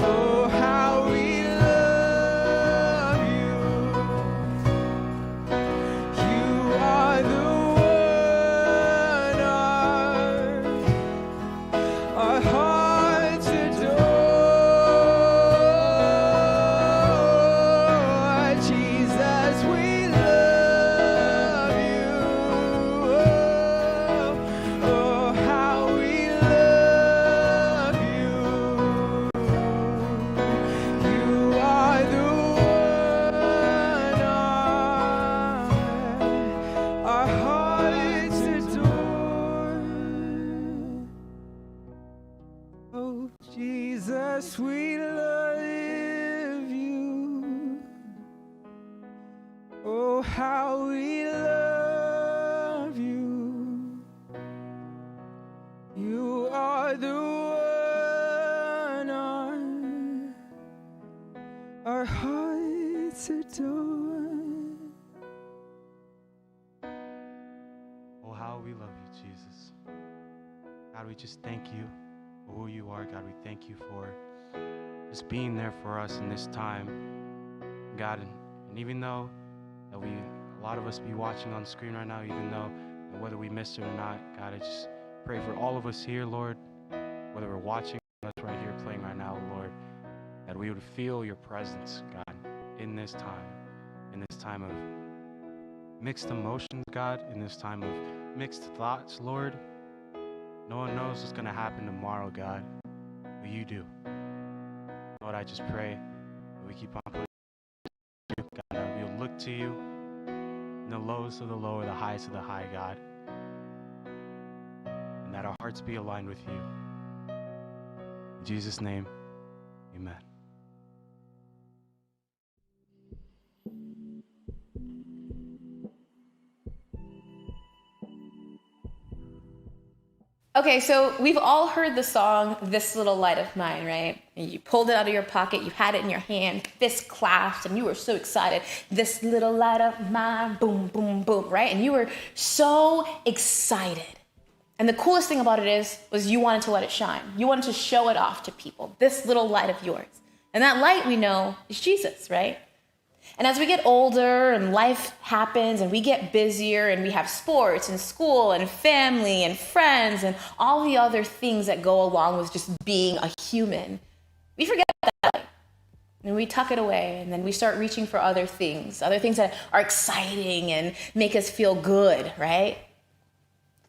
S7: Oh, how we love you. You are the one our hearts adore. Jesus, we love you. Oh, how we love you. You are the one our hearts adore. Oh, Jesus, we love you. Oh, how we love you. You are the one our hearts adore.
S9: Oh, how we love you, Jesus. God, we just thank you for who you are. God, we thank you for just being there for us in this time. God, and even though that a lot of us be watching on the screen right now, even though whether we missed it or not, God, I just pray for all of us here, Lord, whether we're watching us right here playing right now, Lord, that we would feel your presence, God, in this time of mixed emotions, God, in this time of mixed thoughts, Lord. No one knows what's going to happen tomorrow, God, but you do. Lord, I just pray that we keep on putting you, God, that we'll look to you in the lowest of the low or the highest of the high, God, and that our hearts be aligned with you. In Jesus' name, amen.
S2: Okay, so we've all heard the song, This Little Light of Mine, right? And you pulled it out of your pocket, you had it in your hand, fist clasped, and you were so excited. This little light of mine, boom, boom, boom, right? And you were so excited. And the coolest thing about it was you wanted to let it shine. You wanted to show it off to people, this little light of yours. And that light, we know, is Jesus, right? And as we get older and life happens and we get busier and we have sports and school and family and friends and all the other things that go along with just being a human, we forget that and we tuck it away, and then we start reaching for other things that are exciting and make us feel good, right?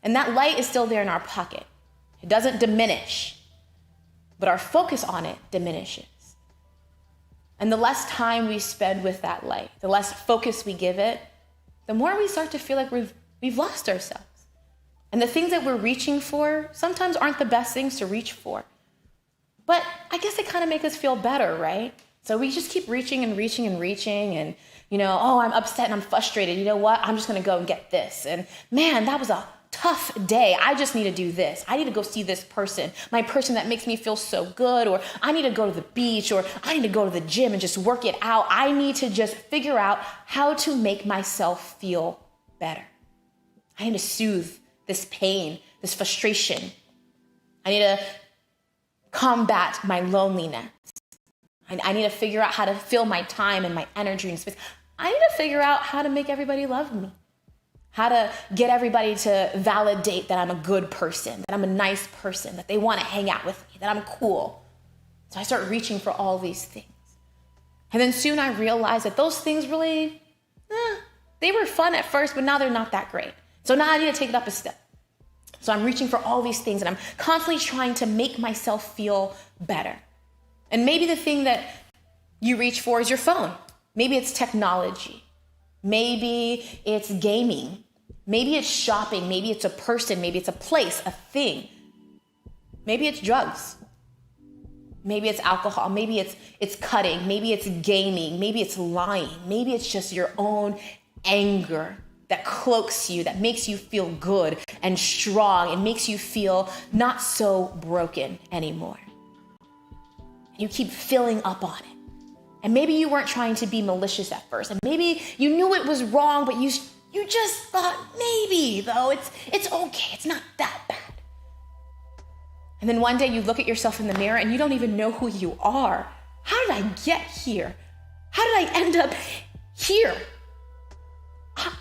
S2: And that light is still there in our pocket. It doesn't diminish, but our focus on it diminishes. And the less time we spend with that light, the less focus we give it, the more we start to feel like we've lost ourselves. And the things that we're reaching for sometimes aren't the best things to reach for. But I guess they kind of make us feel better, right? So we just keep reaching and reaching and reaching and, oh, I'm upset and I'm frustrated. You know what? I'm just going to go and get this. And man, that was a tough day. I just need to do this. I need to go see this person, my person that makes me feel so good, or I need to go to the beach, or I need to go to the gym and just work it out. I need to just figure out how to make myself feel better. I need to soothe this pain, this frustration. I need to combat my loneliness. I need to figure out how to fill my time and my energy and space. I need to figure out how to make everybody love me. How to get everybody to validate that I'm a good person, that I'm a nice person, that they want to hang out with me, that I'm cool. So I start reaching for all these things. And then soon I realized that those things really, they were fun at first, but now they're not that great. So now I need to take it up a step. So I'm reaching for all these things and I'm constantly trying to make myself feel better. And maybe the thing that you reach for is your phone. Maybe it's technology. Maybe it's gaming. Maybe it's shopping. Maybe it's a person. Maybe it's a place, a thing. Maybe it's drugs. Maybe it's alcohol. Maybe it's cutting. Maybe it's gaming. Maybe it's lying. Maybe it's just your own anger that cloaks you, that makes you feel good and strong and makes you feel not so broken anymore. You keep filling up on it. And maybe you weren't trying to be malicious at first. And maybe you knew it was wrong, but you just thought maybe, though, it's okay. It's not that bad. And then one day you look at yourself in the mirror and you don't even know who you are. How did I get here? How did I end up here?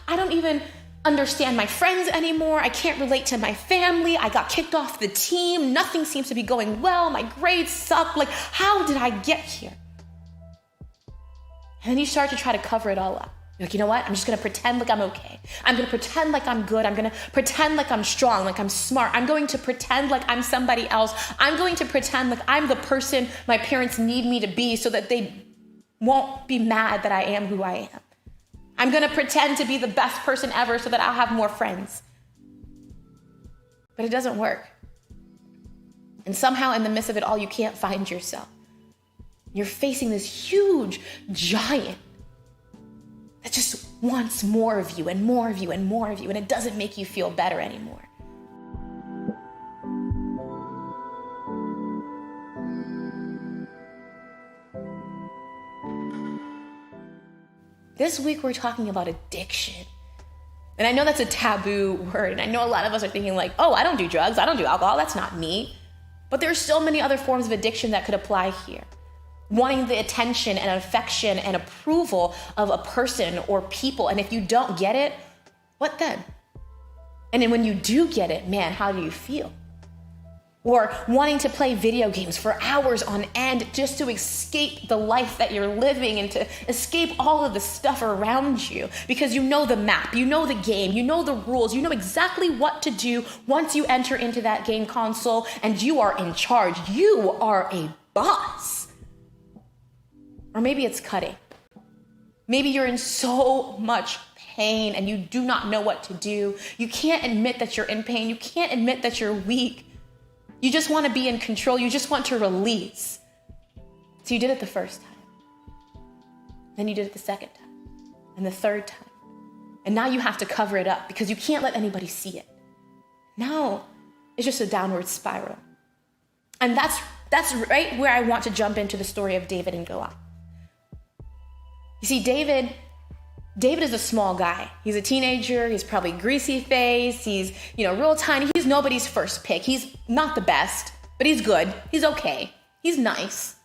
S2: I don't even understand my friends anymore. I can't relate to my family. I got kicked off the team. Nothing seems to be going well. My grades suck. Like, how did I get here? And then you start to try to cover it all up. You're like, you know what? I'm just going to pretend like I'm okay. I'm going to pretend like I'm good. I'm going to pretend like I'm strong, like I'm smart. I'm going to pretend like I'm somebody else. I'm going to pretend like I'm the person my parents need me to be so that they won't be mad that I am who I am. I'm going to pretend to be the best person ever so that I'll have more friends. But it doesn't work. And somehow in the midst of it all, you can't find yourself. You're facing this huge giant that just wants more of you and more of you and more of you, and it doesn't make you feel better anymore. This week we're talking about addiction. And I know that's a taboo word, and I know a lot of us are thinking like, oh, I don't do drugs, I don't do alcohol, that's not me. But there's so many other forms of addiction that could apply here. Wanting the attention and affection and approval of a person or people. And if you don't get it, what then? And then when you do get it, man, how do you feel? Or wanting to play video games for hours on end just to escape the life that you're living and to escape all of the stuff around you because you know the map, you know the game, you know the rules, you know exactly what to do once you enter into that game console and you are in charge. You are a boss. Or maybe it's cutting. Maybe you're in so much pain and you do not know what to do. You can't admit that you're in pain. You can't admit that you're weak. You just want to be in control. You just want to release. So you did it the first time. Then you did it the second time. And the third time. And now you have to cover it up because you can't let anybody see it. Now it's just a downward spiral. And that's right where I want to jump into the story of David and Goliath. You see, David is a small guy. He's a teenager. He's probably greasy face. He's, real tiny. He's nobody's first pick. He's not the best, but he's good. He's okay. He's nice.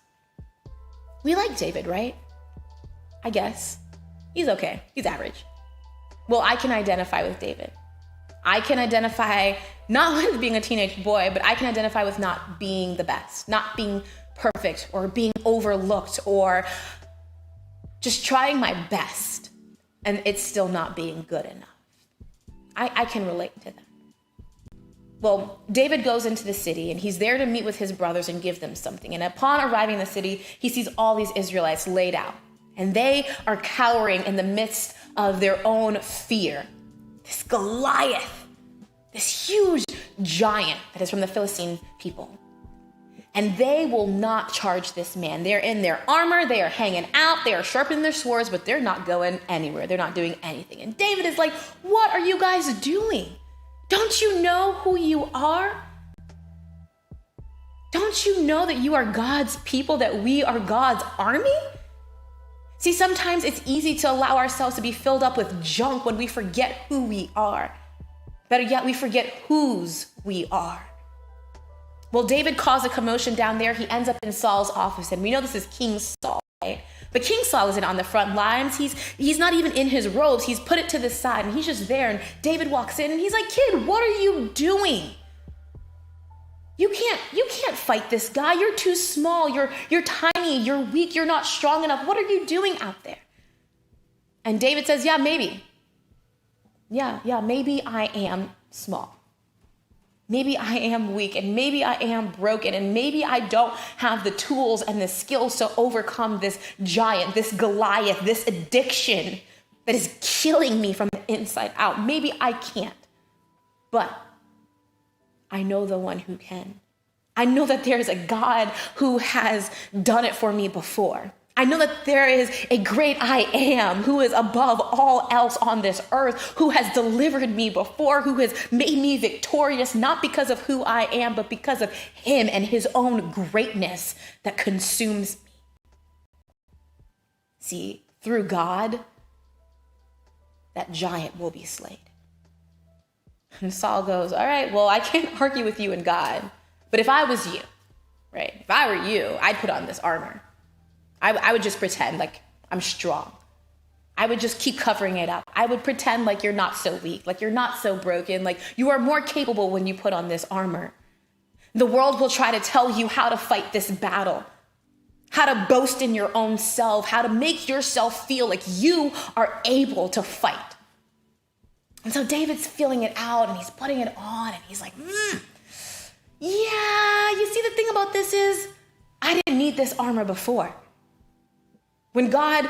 S2: We like David, right? I guess. He's okay. He's average. Well, I can identify with David. I can identify not with being a teenage boy, but I can identify with not being the best, not being perfect or being overlooked or just trying my best, and it's still not being good enough. I can relate to that. Well, David goes into the city, and he's there to meet with his brothers and give them something. And upon arriving in the city, he sees all these Israelites laid out, and they are cowering in the midst of their own fear. This Goliath, this huge giant that is from the Philistine people. And they will not charge this man. They're in their armor, they are hanging out, they are sharpening their swords, but they're not going anywhere. They're not doing anything. And David is like, what are you guys doing? Don't you know who you are? Don't you know that you are God's people, that we are God's army? See, sometimes it's easy to allow ourselves to be filled up with junk when we forget who we are. Better yet, we forget whose we are. Well, David caused a commotion down there. He ends up in Saul's office, and we know this is King Saul, right? But King Saul isn't on the front lines. He's not even in his robes. He's put it to the side, and he's just there. And David walks in, and he's like, "Kid, what are you doing? You can't fight this guy. You're too small. You're tiny. You're weak. You're not strong enough. What are you doing out there?" And David says, "Yeah, maybe. Yeah, maybe I am small. Maybe I am weak, and maybe I am broken, and maybe I don't have the tools and the skills to overcome this giant, this Goliath, this addiction. that is killing me from the inside out. Maybe I can't, but I know the one who can. I know that there is a God who has done it for me before. I know that there is a great I am who is above all else on this earth, who has delivered me before, who has made me victorious, not because of who I am, but because of him and his own greatness that consumes me. See, through God, that giant will be slayed. And Saul goes, all right, well, I can't argue with you and God, but if I was you, right? If I were you, I'd put on this armor. I would just pretend like I'm strong. I would just keep covering it up. I would pretend like you're not so weak, like you're not so broken, like you are more capable when you put on this armor. The world will try to tell you how to fight this battle, how to boast in your own self, how to make yourself feel like you are able to fight. And so David's feeling it out and he's putting it on and he's like, yeah, you see the thing about this is I didn't need this armor before. When God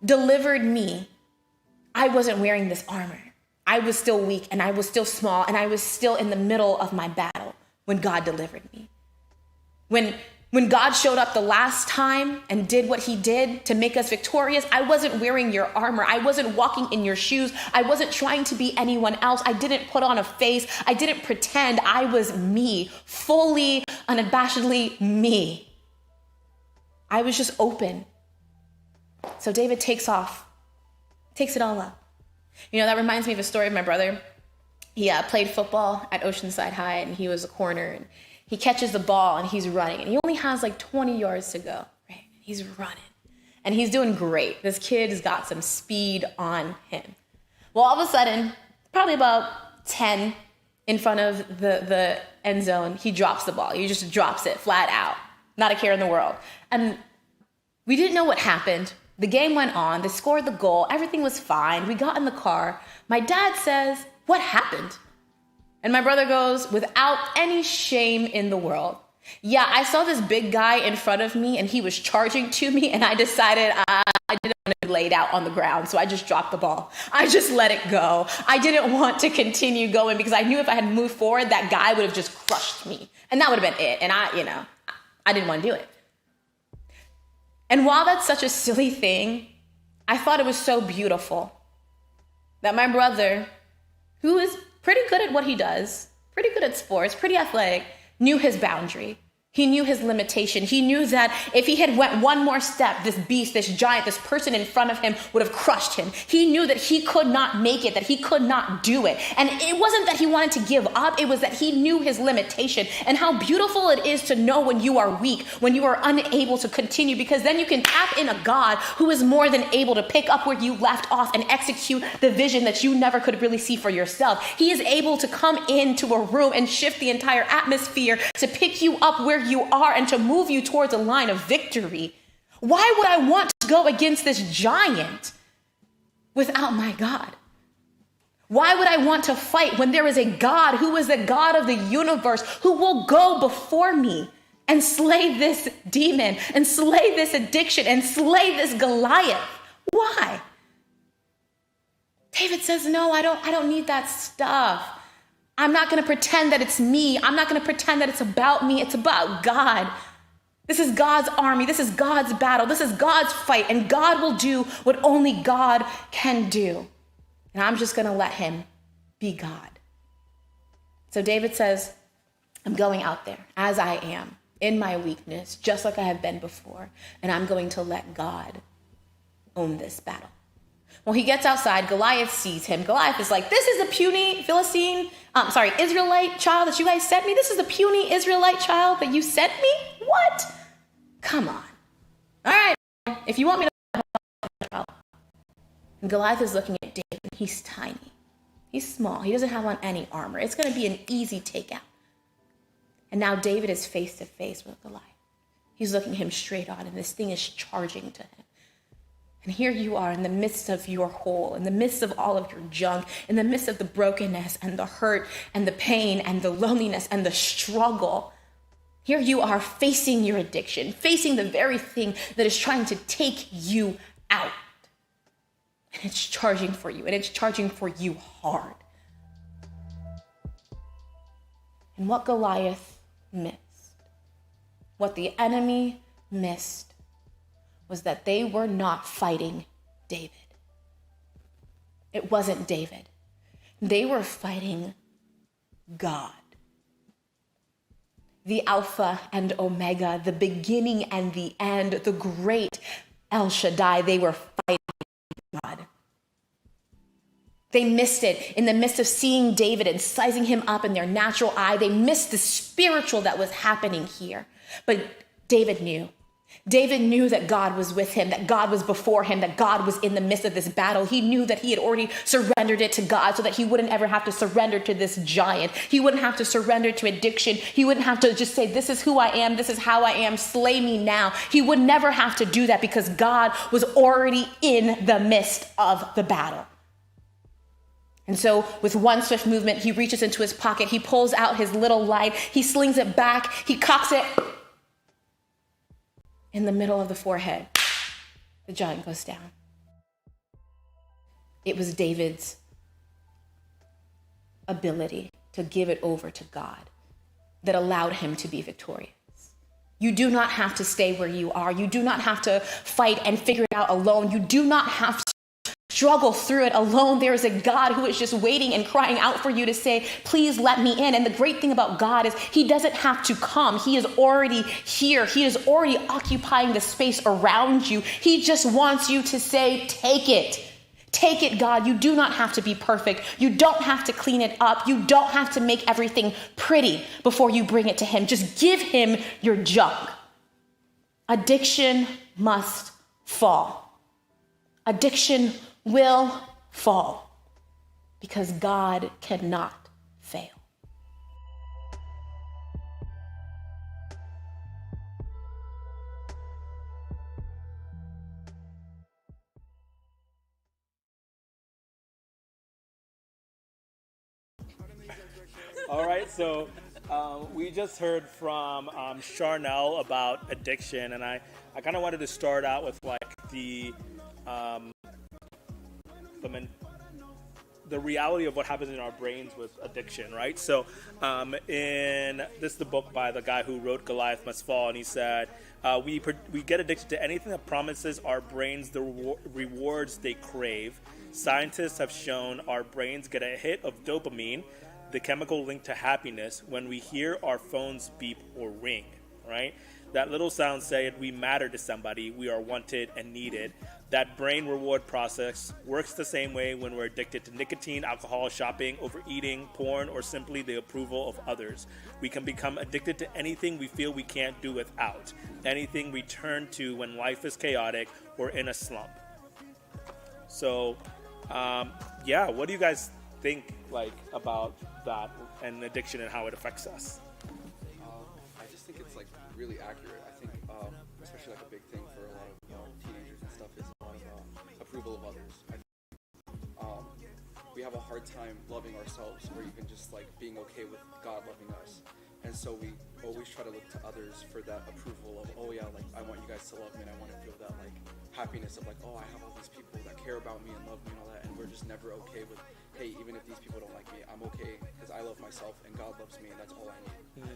S2: delivered me, I wasn't wearing this armor. I was still weak and I was still small and I was still in the middle of my battle when God delivered me. When God showed up the last time and did what he did to make us victorious, I wasn't wearing your armor. I wasn't walking in your shoes. I wasn't trying to be anyone else. I didn't put on a face. I didn't pretend. I was me, fully, unabashedly me. I was just open. So David takes it all up. You know, that reminds me of a story of my brother. He played football at Oceanside High and he was a corner and he catches the ball and he's running and he only has like 20 yards to go, right? He's running and he's doing great. This kid has got some speed on him. Well, all of a sudden, probably about 10 in front of the end zone, he drops the ball. He just drops it flat out. Not a care in the world. And we didn't know what happened. The game went on. They scored the goal. Everything was fine. We got in the car. My dad says, what happened? And my brother goes, without any shame in the world, yeah, I saw this big guy in front of me and he was charging to me and I decided I didn't want to be laid out on the ground, so I just dropped the ball. I just let it go. I didn't want to continue going because I knew if I had moved forward, that guy would have just crushed me. And that would have been it. And I didn't want to do it. And while that's such a silly thing, I thought it was so beautiful that my brother, who is pretty good at what he does, pretty good at sports, pretty athletic, knew his boundary. He knew his limitation. He knew that if he had went one more step, this beast, this giant, this person in front of him would have crushed him. He knew that he could not make it, that he could not do it. And it wasn't that he wanted to give up. It was that he knew his limitation and how beautiful it is to know when you are weak, when you are unable to continue, because then you can tap in a God who is more than able to pick up where you left off and execute the vision that you never could really see for yourself. He is able to come into a room and shift the entire atmosphere to pick you up where you are and to move you towards a line of victory. Why would I want to go against this giant without my God? Why would I want to fight when there is a God who is the God of the universe who will go before me and slay this demon and slay this addiction and slay this Goliath? Why? David says, no, I don't need that stuff. I'm not going to pretend that it's me. I'm not going to pretend that it's about me. It's about God. This is God's army. This is God's battle. This is God's fight. And God will do what only God can do. And I'm just going to let him be God. So David says, I'm going out there as I am in my weakness, just like I have been before. And I'm going to let God own this battle. Well, he gets outside. Goliath sees him. Goliath is like, this is the puny Israelite child that you guys sent me. This is the puny Israelite child that you sent me? What? Come on. All right. If you want me to... And Goliath is looking at David. He's tiny. He's small. He doesn't have on any armor. It's going to be an easy takeout. And now David is face to face with Goliath. He's looking him straight on, and this thing is charging to him. And here you are in the midst of your hole, in the midst of all of your junk, in the midst of the brokenness and the hurt and the pain and the loneliness and the struggle. Here you are facing your addiction, facing the very thing that is trying to take you out. And it's charging for you, and it's charging for you hard. And what Goliath missed, what the enemy missed, was that they were not fighting David. It wasn't David. They were fighting God. The Alpha and Omega, the beginning and the end, the great El Shaddai. They were fighting God. They missed it in the midst of seeing David and sizing him up in their natural eye. They missed the spiritual that was happening here. But David knew. David knew that God was with him, that God was before him, that God was in the midst of this battle. He knew that he had already surrendered it to God so that he wouldn't ever have to surrender to this giant. He wouldn't have to surrender to addiction. He wouldn't have to just say, this is who I am, this is how I am, slay me now. He would never have to do that because God was already in the midst of the battle. And so with one swift movement, he reaches into his pocket, he pulls out his little light, he slings it back, he cocks it in the middle of the forehead. The giant goes down. It was David's ability to give it over to God that allowed him to be victorious. You do not have to stay where you are. You do not have to fight and figure it out alone. You do not have to struggle through it alone. There is a God who is just waiting and crying out for you to say, please let me in. And the great thing about God is he doesn't have to come. He is already here. He is already occupying the space around you. He just wants you to say, take it. Take it, God. You do not have to be perfect. You don't have to clean it up. You don't have to make everything pretty before you bring it to him. Just give him your junk. Addiction must fall. Addiction will fall because God cannot fail.
S4: All right, so we just heard from Charnel about addiction, and I kind of wanted to start out with like the reality of what happens in our brains with addiction, right? So in this is the book by the guy who wrote Goliath Must Fall, and he said, we get addicted to anything that promises our brains the rewards they crave. Scientists have shown our brains get a hit of dopamine, the chemical linked to happiness, when we hear our phones beep or ring, right? That little sound saying we matter to somebody, we are wanted and needed. That brain reward process works the same way when we're addicted to nicotine, alcohol, shopping, overeating, porn, or simply the approval of others. We can become addicted to anything we feel we can't do without, anything we turn to when life is chaotic or in a slump. So, what do you guys think about that and addiction and how it affects us?
S10: I just think it's really accurate. I think especially a big thing for a lot of teenagers and stuff is a lot of approval of others. We have a hard time loving ourselves or even just being okay with God loving us. And so we always try to look to others for that approval of, I want you guys to love me, and I want to feel that happiness of I have all these people that care about me and love me and all that, and we're just never okay with, hey, even if these people don't like me, I'm okay because I love myself and God loves me, and that's all I need.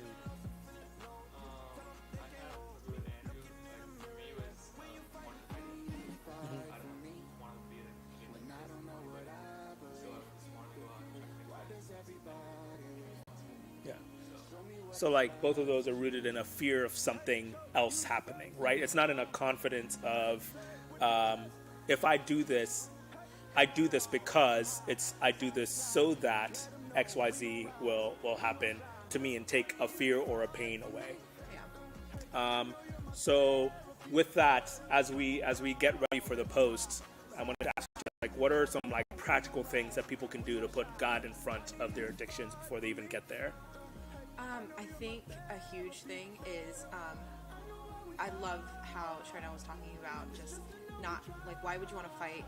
S4: So both of those are rooted in a fear of something else happening, right? It's not in a confidence of, if I do this because I do this so that XYZ will happen to me and take a fear or a pain away. So with that, as we get ready for the post, I wanted to ask you, what are some practical things that people can do to put God in front of their addictions before they even get there?
S3: I think a huge thing is, I love how Charnel was talking about just not, why would you want to fight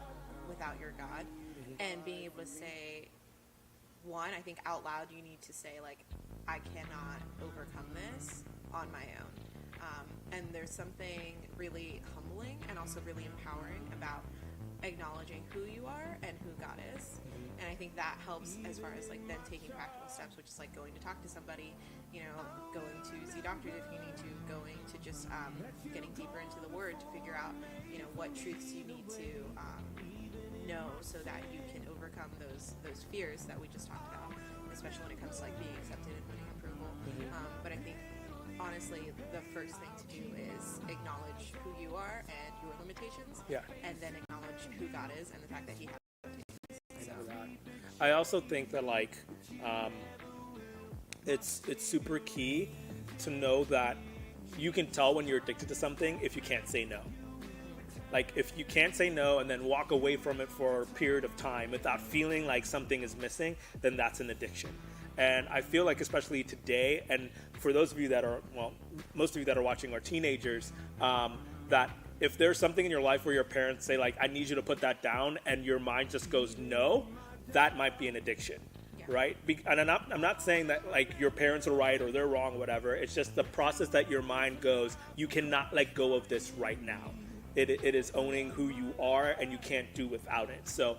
S3: without your God? And being able to say, one, I think out loud you need to say, I cannot overcome this on my own. And there's something really humbling and also really empowering about acknowledging who you are and who God is. And I think that helps as far as like then taking practical steps, which is like going to talk to somebody, going to see doctors if you need to, going to just getting deeper into the Word to figure out, what truths you need to know so that you can overcome those fears that we just talked about, especially when it comes to like being accepted and winning approval. But I think honestly, the first thing to do is acknowledge who you are and your limitations, and then acknowledge who God is and the fact that He has.
S4: I also think that it's super key to know that you can tell when you're addicted to something if you can't say no. Like if you can't say no and then walk away from it for a period of time without feeling like something is missing, then that's an addiction. And I feel like especially today, and for those of you that are, most of you that are watching are teenagers, that if there's something in your life where your parents say like, I need you to put that down, and your mind just goes no, that might be an addiction, right? And I'm not saying that like your parents are right or they're wrong or whatever. It's just the process that your mind goes, you cannot let go of this right now. It is owning who you are, and you can't do without it. So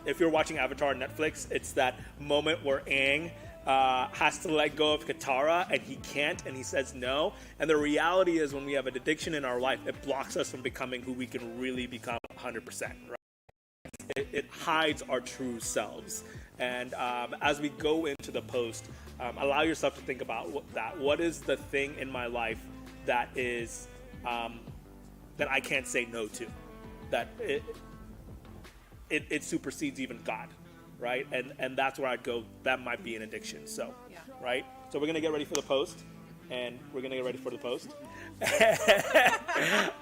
S4: if you're watching Avatar on Netflix, it's that moment where Aang has to let go of Katara, and he can't, and he says no. And the reality is, when we have an addiction in our life, it blocks us from becoming who we can really become 100%, right? It hides our true selves. And as we go into the post, allow yourself to think about that. What is the thing in my life that is that I can't say no to? That it supersedes even God, right? And that's where I'd go. That might be an addiction. So, right? So we're gonna get ready for the post, and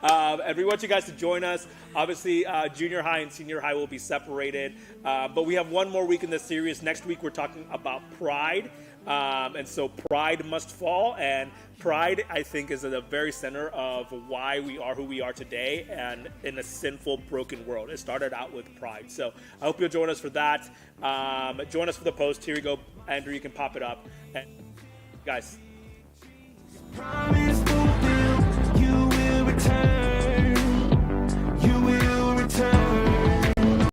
S4: And we want you guys to join us. Obviously, junior high and senior high will be separated, but we have one more week in this series. Next week, we're talking about pride. And so pride must fall, and pride, I think, is at the very center of why we are who we are today, and in a sinful, broken world. It started out with pride. So I hope you'll join us for that. Join us for the post. Here we go. Andrew, you can pop it up. And guys.
S1: Promise fulfilled, you will return. You will return.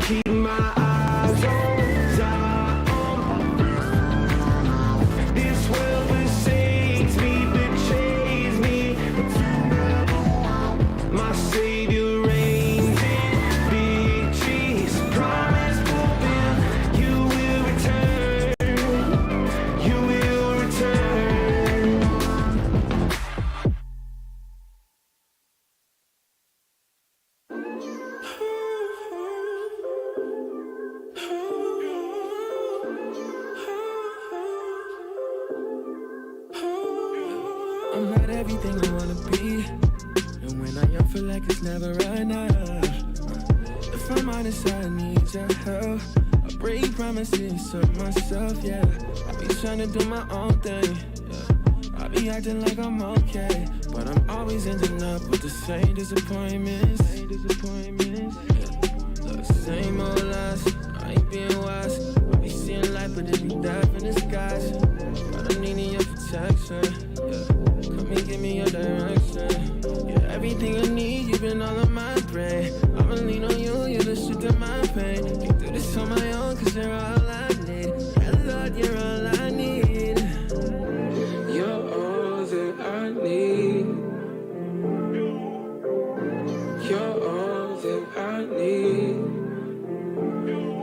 S1: Keep my eyes on Zion. This world forsakes me, betrays me. My Savior reigns in victory. Promise fulfilled, you will return. You will return. I'm not everything I wanna be, and when I young feel like it's never enough. If I'm honest, I need your help. I break promises to myself, yeah. I be trying to do my own thing, yeah. I be acting like I'm okay, but I'm always ending up with the same disappointments. Yeah. Look, same old lies, I ain't being wise. I be seeing light, but it be death in disguise. But I'm needing your protection, yeah. Come and give me your direction. You're everything I need, you've been all on my brain. I'ma lean on you, you're the shit to my pain. Can't do this on my own, cause you're all I need. Yeah, Lord, you're all I need. You're all that I need. You're all that I need.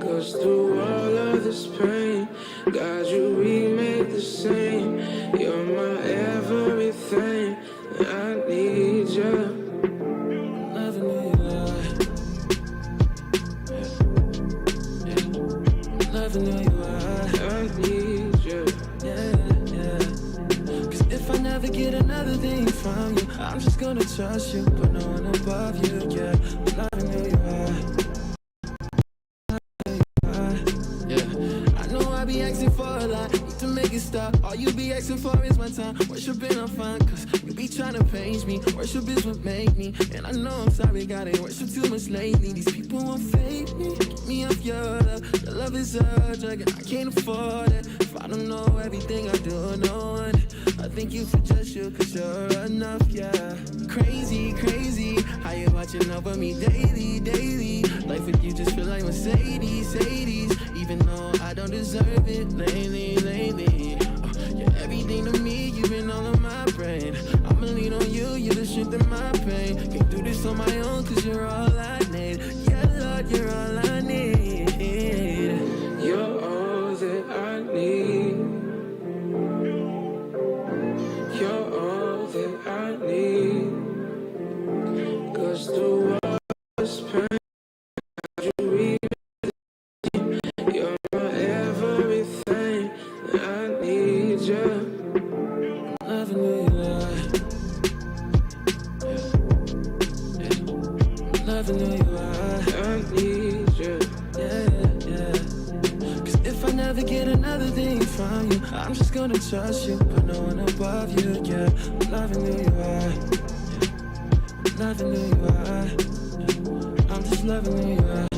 S1: Cause through all of this pain, God, you remade the same. You're my everything, and I need you. Loving who you are, loving who you are. I need you, yeah. Cause if I never get another thing from you, I'm just gonna trust you, but no one above you, yeah. Loving who you are. I be asking for a lot, need to make it stop. All you be asking for is my time. Worshiping I'm fine, cause you be trying to page me. Worship is what make me, and I know I'm sorry, God, ain't worship too much lately. These people won't fake me, get me off your love. Your love is a drug, and I can't afford it. If I don't know everything I do, no one I thank you for just you, cause you're enough, yeah. Crazy, crazy, how you watching over me daily, daily. Life with you just feel like Mercedes, Sadie's. Even though I don't deserve it lately, lately. You're everything to me, you've been all on my brain. I'ma lean on you, you're the strength in my pain. Can't do this on my own, cause you're all I need. Yeah, Lord, you're all I need. You're all that I need. You're all that I need. Cause the world is pain. You're my everything. I need you. I'm loving who you are. I'm loving who you are. I need you. Yeah, yeah. Cause if I never get another thing from you, I'm just gonna trust you, but no one above you. Yeah, I'm loving who you are. I'm loving who you are. I'm just loving who you are.